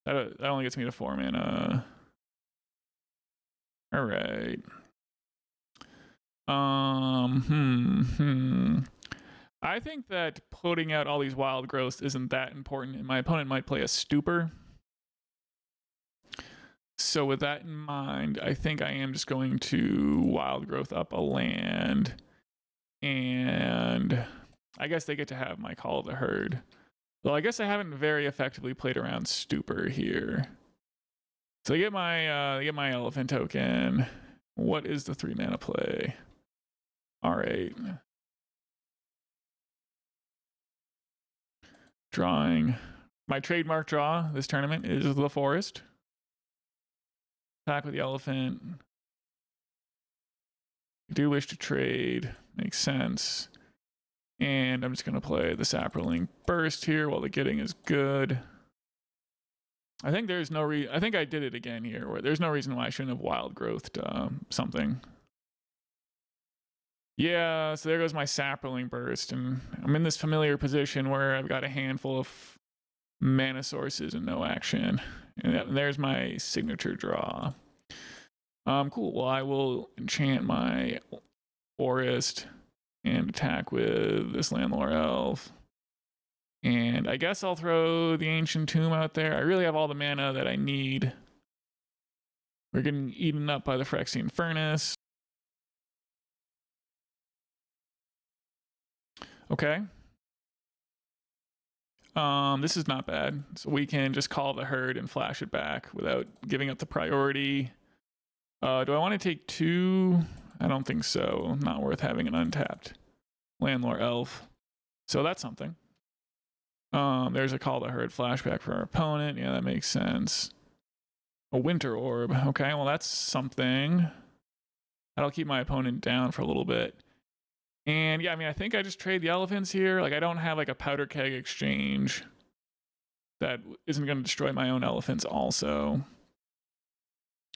That only gets me to 4 mana. All right. I think that putting out all these Wild Growths isn't that important, and my opponent might play a Stupor. So with that in mind, I think I am just going to Wild Growth up a land. And I guess they get to have my Call of the Herd. Well, I guess I haven't very effectively played around Stupor here. So I get my Elephant token. What is the 3-mana play? All right. Drawing. My trademark draw this tournament is the Forest. Attack with the Elephant. I do wish to trade. Makes sense. And I'm just going to play the Saproling Burst here while the getting is good. I think there's no I think I did it again here, where there's no reason why I shouldn't have Wild Growthed something. Yeah, so there goes my Saproling Burst, and I'm in this familiar position where I've got a handful of mana sources and no action. And there's my signature draw. Cool. Well, I will enchant my Forest and attack with this Llanowar Elf. And I guess I'll throw the Ancient Tomb out there. I really have all the mana that I need. We're getting eaten up by the Phyrexian Furnace. Okay. This is not bad. So we can just call the herd and flash it back without giving up the priority. Do I want to take 2? I don't think so. Not worth having an untapped Llanowar Elf. So that's something. There's a Call the Herd flashback for our opponent. Yeah, that makes sense. A Winter Orb. Okay, well that's something. That'll keep my opponent down for a little bit. And yeah, I mean, I think I just trade the elephants here. Like, I don't have like a Powder Keg exchange that isn't going to destroy my own elephants also.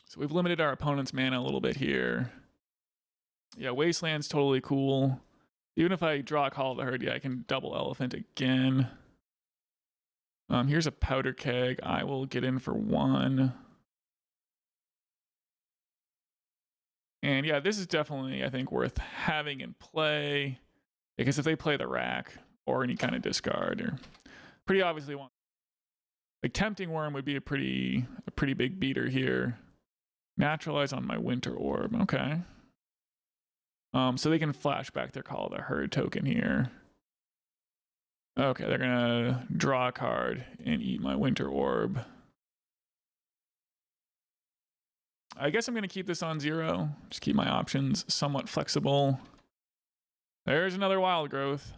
So we've limited our opponent's mana a little bit here. Yeah, Wasteland's totally cool. Even if I draw a Call of the Herd, yeah, I can double elephant again. Here's a Powder Keg. I will get in for 1. And yeah, this is definitely, I think, worth having in play. Because if they play the rack or any kind of discard, or pretty obviously want, like, Tempting Wurm would be a pretty big beater here. Naturalize on my Winter Orb. Okay. So they can flash back their Call of the Herd token here. Okay, they're gonna draw a card and eat my Winter Orb. I guess I'm gonna keep this on 0. Just keep my options somewhat flexible. There's another Wild Growth.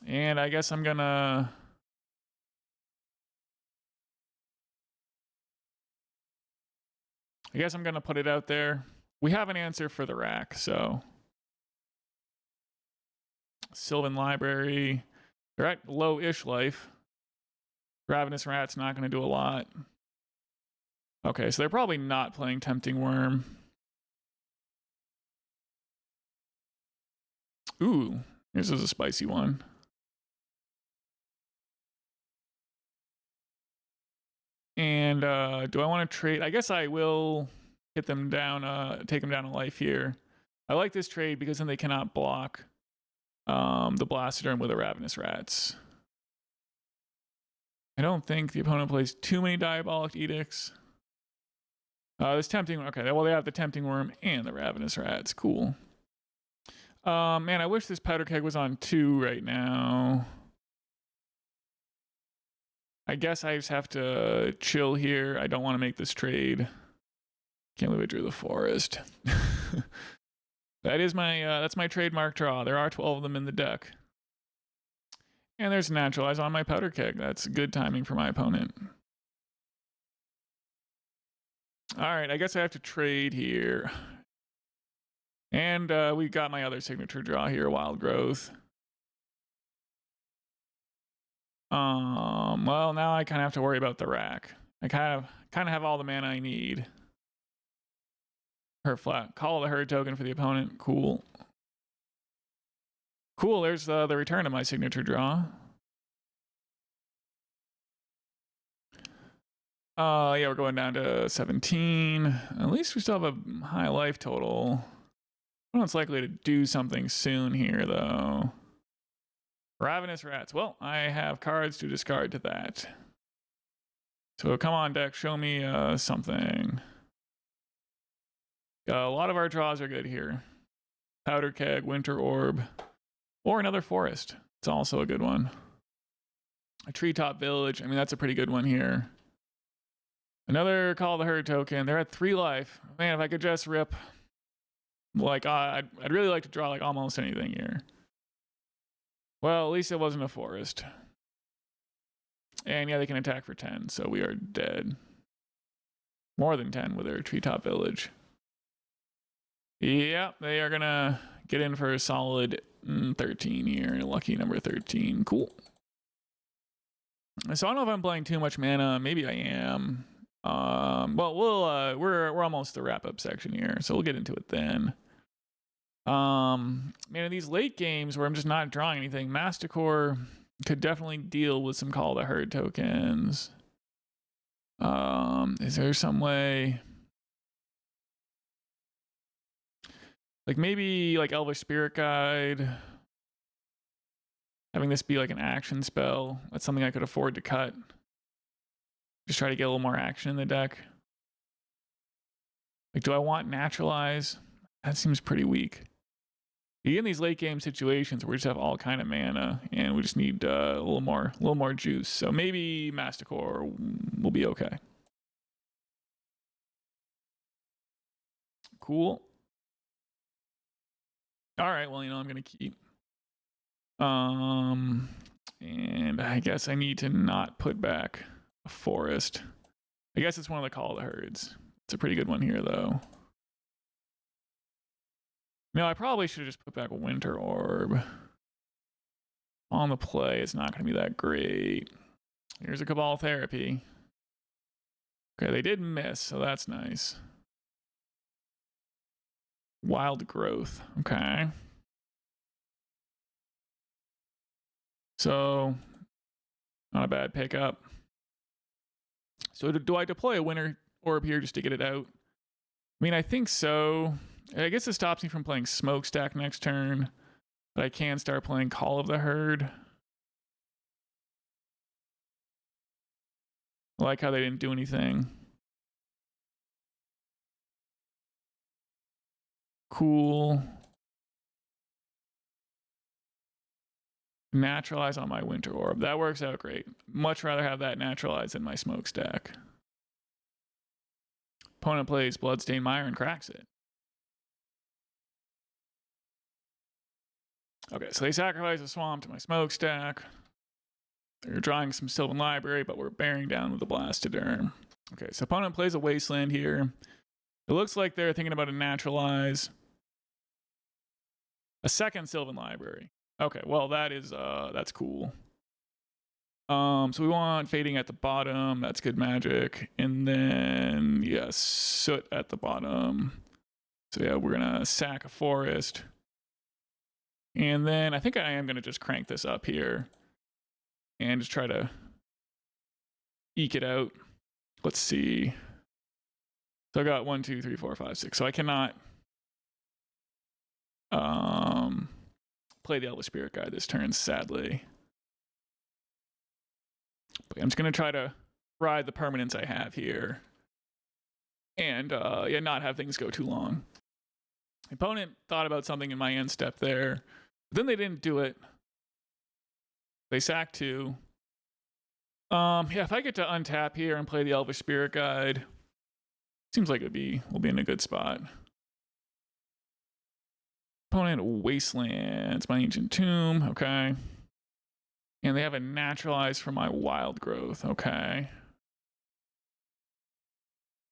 And I guess I'm gonna... put it out there. We have an answer for the rack, so... Sylvan Library. They're at low-ish life. Ravenous Rat's not going to do a lot. Okay, so they're probably not playing Tempting Wurm. Ooh, this is a spicy one. And do I want to trade? I guess I will hit them down, take them down a life here. I like this trade because then they cannot block the Blastoderm with the Ravenous Rats. I don't think the opponent plays too many Diabolic Edicts. This Tempting... Okay, well, they have the Tempting Wurm and the Ravenous Rats. Cool. Man, I wish this Powder Keg was on 2 right now. I guess I just have to chill here. I don't want to make this trade. Can't believe I drew the Forest. That is my that's my trademark draw. There are 12 of them in the deck. And there's Naturalize on my Powder Keg. That's good timing for my opponent. All right, I guess I have to trade here. And we got my other signature draw here, Wild Growth. Well, now I kind of have to worry about the rack. I kind of have all the mana I need. Her flat. Call the Herd token for the opponent. Cool. Cool, there's the return of my signature draw. Yeah, we're going down to 17. At least we still have a high life total. Opponent's likely to do something soon here, though. Ravenous Rats. Well, I have cards to discard to that. So come on, deck, show me something. A lot of our draws are good here. Powder Keg, Winter Orb, or another forest. It's also a good one. A Treetop Village. I mean, that's a pretty good one here. Another Call of the Herd token. They're at 3 life. Man, if I could just rip, like, I'd really like to draw like almost anything here. Well, at least it wasn't a forest. And yeah, they can attack for 10, so we are dead. More than 10 with their Treetop Village. Yeah, they are gonna get in for a solid 13 here. Lucky number 13. Cool. So I don't know if I'm playing too much mana. Maybe I am. Well, we're almost the wrap up section here, so we'll get into it then. Man, in these late games where I'm just not drawing anything, Masticore could definitely deal with some Call of the Herd tokens. Is there some way, like maybe like Elvish Spirit Guide, having this be like an action spell? That's something I could afford to cut. Just try to get a little more action in the deck. Like, do I want Naturalize? That seems pretty weak. You get in these late game situations where we just have all kind of mana and we just need a little more juice. So maybe Masticore will be okay. Cool. All right, well, I'm gonna keep. And I guess I need to not put back a forest. I guess it's one of the Call of the Herds. It's a pretty good one here, though. No, I probably should have just put back a Winter Orb. On the play, it's not going to be that great. Here's a Cabal Therapy. Okay, they did miss, so that's nice. Wild Growth. Okay. So, not a bad pickup. So do I deploy a Winter Orb here just to get it out? I mean, I think so. I guess it stops me from playing Smokestack next turn, but I can start playing Call of the Herd. I like how they didn't do anything. Cool. Naturalize on my Winter Orb. That works out great. Much rather have that Naturalize than my Smokestack. Opponent plays Bloodstained Mire and cracks it. Okay, so they sacrifice a Swamp to my Smokestack. They're drawing some Sylvan Library, but we're bearing down with the Blastoderm. Okay, so opponent plays a Wasteland here. It looks like they're thinking about a Naturalize. A second Sylvan Library. Okay, well that's cool. So we want Fading at the bottom. That's good magic. And then yes, Soot at the bottom. So yeah, we're gonna sack a forest. And then I think I am gonna just crank this up here and just try to eke it out. Let's see. So I got 1, 2, 3, 4, 5, 6. So I cannot play the Elvish Spirit Guide this turn, sadly. But I'm just gonna try to ride the permanence I have here. And yeah, not have things go too long. The opponent thought about something in my end step there, but then they didn't do it. They sacked 2. Yeah, if I get to untap here and play the Elvish Spirit Guide, seems like we'll be in a good spot. Opponent Wastelands, my Ancient Tomb, okay. And they have a Naturalize for my Wild Growth, okay.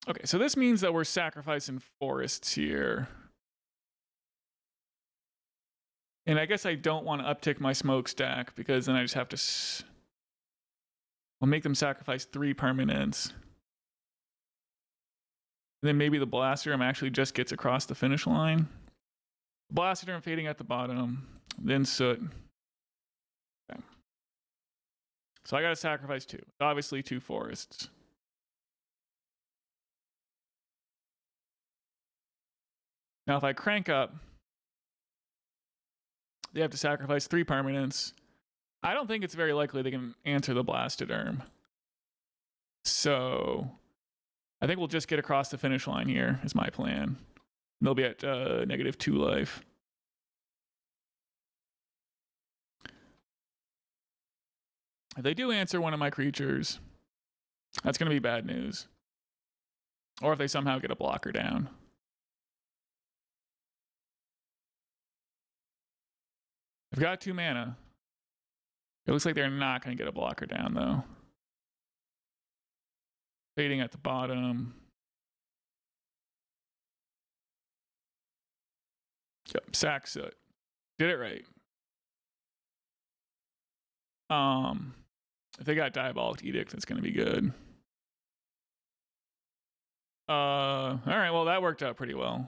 Okay, so this means that we're sacrificing forests here. And I guess I don't want to uptick my Smokestack because then I just have to... I'll make them sacrifice 3 permanents. And then maybe the Blastoderm actually just gets across the finish line. Blastoderm Fading at the bottom. Then Soot. Okay. So I got to sacrifice 2. Obviously 2 forests. Now if I crank up, they have to sacrifice 3 permanents. I don't think it's very likely they can answer the Blastoderm. So I think we'll just get across the finish line here is my plan. They'll be at -2 life. If they do answer one of my creatures, that's going to be bad news. Or if they somehow get a blocker down. I've got 2 mana. It looks like they're not going to get a blocker down, though. Fading at the bottom. Yep, sack soot. Did it right. If they got Diabolic Edict, that's going to be good. All right, well, that worked out pretty well.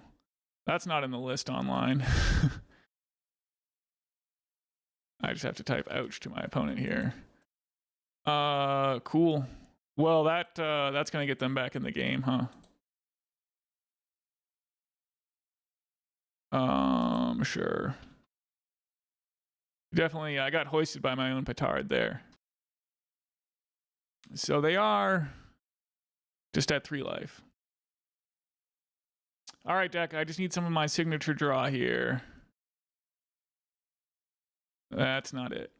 That's not in the list online. I just have to type ouch to my opponent here. Cool. Well, that's going to get them back in the game, huh? Sure. Definitely, I got hoisted by my own petard there. So they are just at 3 life. All right, deck, I just need some of my signature draw here. That's not it.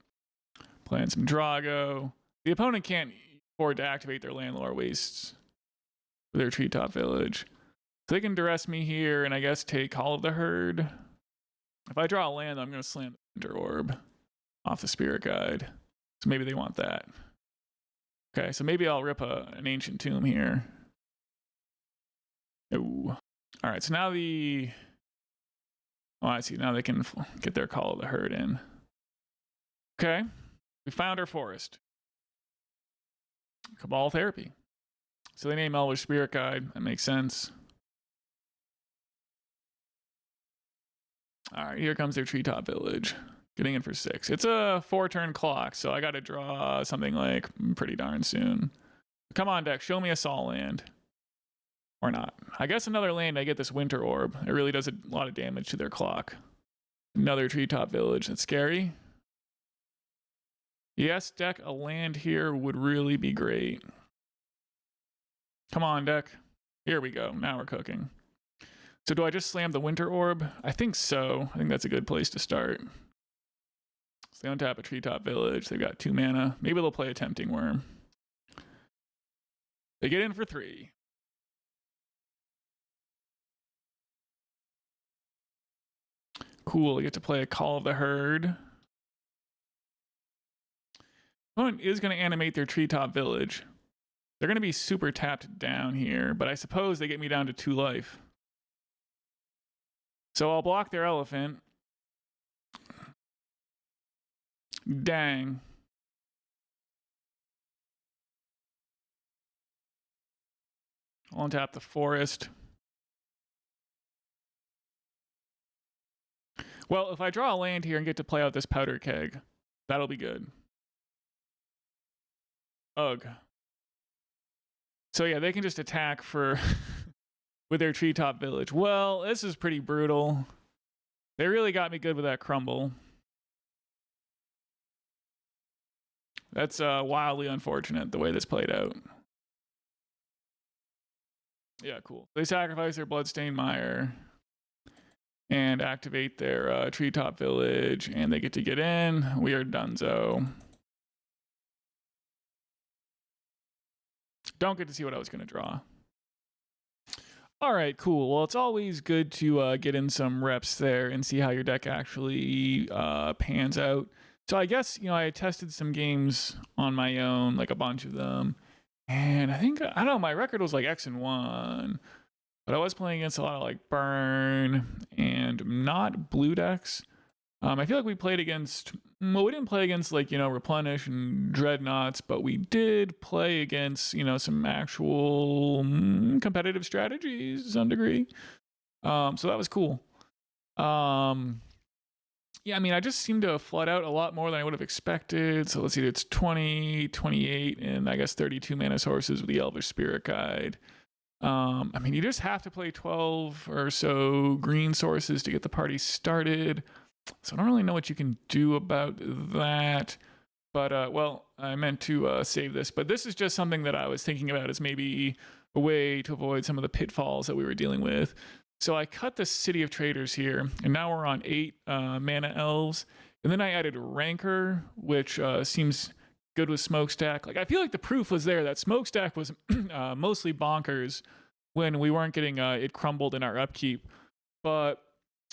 Playing some Drago. The opponent can't afford to activate their Llanowar Wastes with their Treetop Village. So they can duress me here and I guess take Call of the Herd. If I draw a land, I'm going to slam the Winter Orb off the Spirit Guide. So maybe they want that. Okay, so maybe I'll rip an Ancient Tomb here. Ooh. All right, so now the... Oh, I see. Now they can get their Call of the Herd in. Okay, we found our forest. Cabal Therapy. So they name Elvish Spirit Guide. That makes sense. All right, here comes their Treetop Village. Getting in for 6. It's a 4-turn clock, so I got to draw something like pretty darn soon. Come on, deck. Show me a Sol land. Or not. I guess another land, I get this Winter Orb. It really does a lot of damage to their clock. Another Treetop Village. That's scary. Yes, deck, a land here would really be great. Come on, deck. Here we go. Now we're cooking. So do I just slam the Winter Orb? I think so. I think that's a good place to start. So they untap a Treetop Village. They've got 2 mana. Maybe they'll play a Tempting Wurm. They get in for 3. Cool. They get to play a Call of the Herd. Opponent is going to animate their Treetop Village. They're going to be super tapped down here, but I suppose they get me down to 2 life. So I'll block their Elephant. Dang. I'll untap the Forest. Well, if I draw a land here and get to play out this Powder Keg, that'll be good. Ugh. So yeah, they can just attack for with their Treetop Village. Well, this is pretty brutal. They really got me good with that Crumble. That's wildly unfortunate the way this played out. Yeah, cool. They sacrifice their Bloodstained Mire and activate their Treetop Village, and they get to get in. We are donezo. Don't get to see what I was going to draw. All right, cool. Well, it's always good to get in some reps there and see how your deck actually pans out. So I guess, you know, I tested some games on my own, like a bunch of them. And I think, I don't know, my record was like X-1. But I was playing against a lot of like Burn and not blue decks. I feel like we played against, well, we didn't play against like, you know, Replenish and Dreadnoughts, but we did play against, you know, some actual competitive strategies to some degree. So that was cool. Yeah, I mean, I just seem to have flood out a lot more than I would have expected. So let's see, it's 20, 28, and I guess 32 mana sources with the Elvish Spirit Guide. I mean, you just have to play 12 or so green sources to get the party started. So I don't really know what you can do about that. But well, I meant to save this, but this is just something that I was thinking about as maybe a way to avoid some of the pitfalls that we were dealing with. So I cut the City of Traitors here, and now we're on 8 mana elves. And then I added Rancor, which seems good with Smokestack. Like, I feel like the proof was there that Smokestack was mostly bonkers when we weren't getting it crumbled in our upkeep. But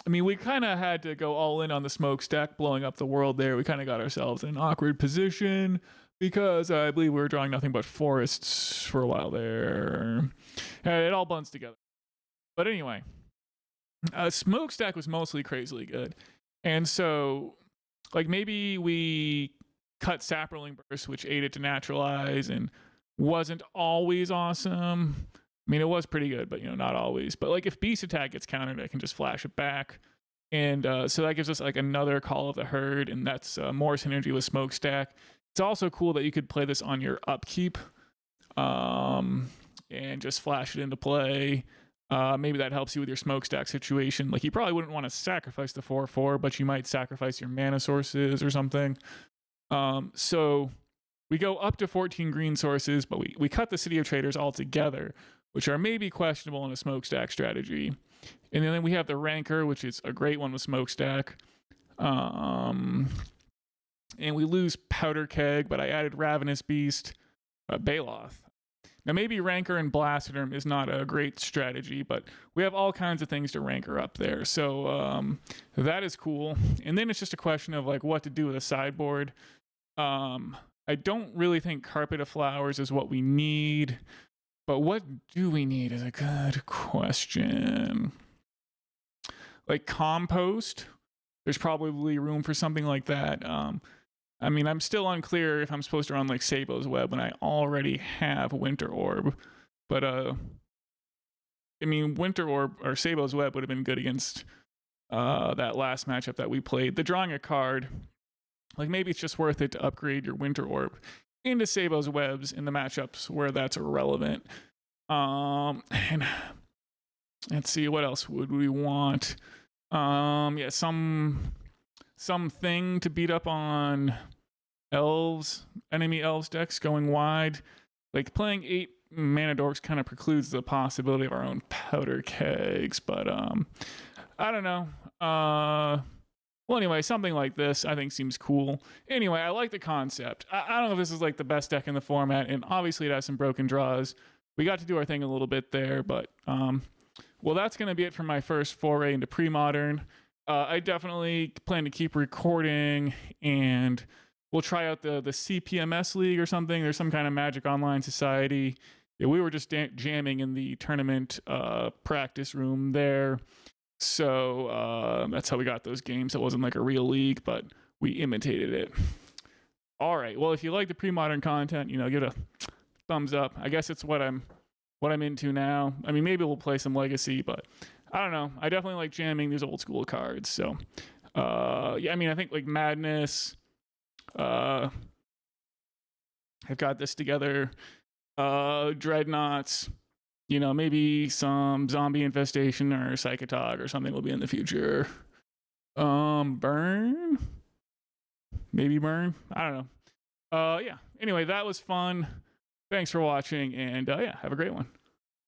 I mean, we kind of had to go all in on the Smokestack, blowing up the world there. We kind of got ourselves in an awkward position because I believe we were drawing nothing but forests for a while there. It all blends together. But anyway, Smokestack was mostly crazily good. And so, like, maybe we cut Saproling Burst, which aided to Naturalize and wasn't always awesome. I mean, it was pretty good, but, you know, not always. But, like, if Beast Attack gets countered, I can just flash it back. And so that gives us, like, another Call of the Herd, and that's more synergy with Smokestack. It's also cool that you could play this on your upkeep and just flash it into play. Maybe that helps you with your Smokestack situation. Like, you probably wouldn't want to sacrifice the 4/4, but you might sacrifice your mana sources or something. So we go up to 14 green sources, but we cut the City of Traitors altogether, which are maybe questionable in a Smokestack strategy. And then we have the Rancor, which is a great one with Smokestack. And we lose Powder Keg, but I added Ravenous Baloth. Now, maybe Rancor and Blastoderm is not a great strategy, but we have all kinds of things to Rancor up there. So that is cool. And then it's just a question of, like, what to do with a sideboard. I don't really think Carpet of Flowers is what we need, but what do we need is a good question. Like Compost, there's probably room for something like that. I mean, I'm still unclear if I'm supposed to run like Sabo's Web when I already have Winter Orb, but I mean, Winter Orb or Sabo's Web would have been good against that last matchup that we played. The drawing a card, like, maybe it's just worth it to upgrade your Winter Orb into Sabo's Webs in the matchups where that's relevant. And let's see, what else would we want? Yeah, something to beat up on enemy elves decks going wide. Like, playing 8 mana dorks kind of precludes the possibility of our own Powder Kegs, but I don't know. Well, anyway, something like this I think seems cool. Anyway, I like the concept. I don't know if this is like the best deck in the format, and obviously it has some broken draws. We got to do our thing a little bit there, but well, that's going to be it for my first foray into Premodern. I definitely plan to keep recording, and we'll try out the CPMS League or something. There's some kind of Magic Online Society. Yeah, we were just jamming in the tournament practice room there. So that's how we got those games. It wasn't like a real league, but we imitated it. All right. Well, if you like the Premodern content, you know, give it a thumbs up. I guess it's what I'm into now. I mean, maybe we'll play some Legacy, but I don't know. I definitely like jamming these old school cards. So yeah, I mean, I think like Madness, I've got this together. Dreadnoughts, you know, maybe some Zombie Infestation or Psychotog or something will be in the future. Burn? Maybe Burn? I don't know. Yeah. Anyway, that was fun. Thanks for watching, and yeah, have a great one.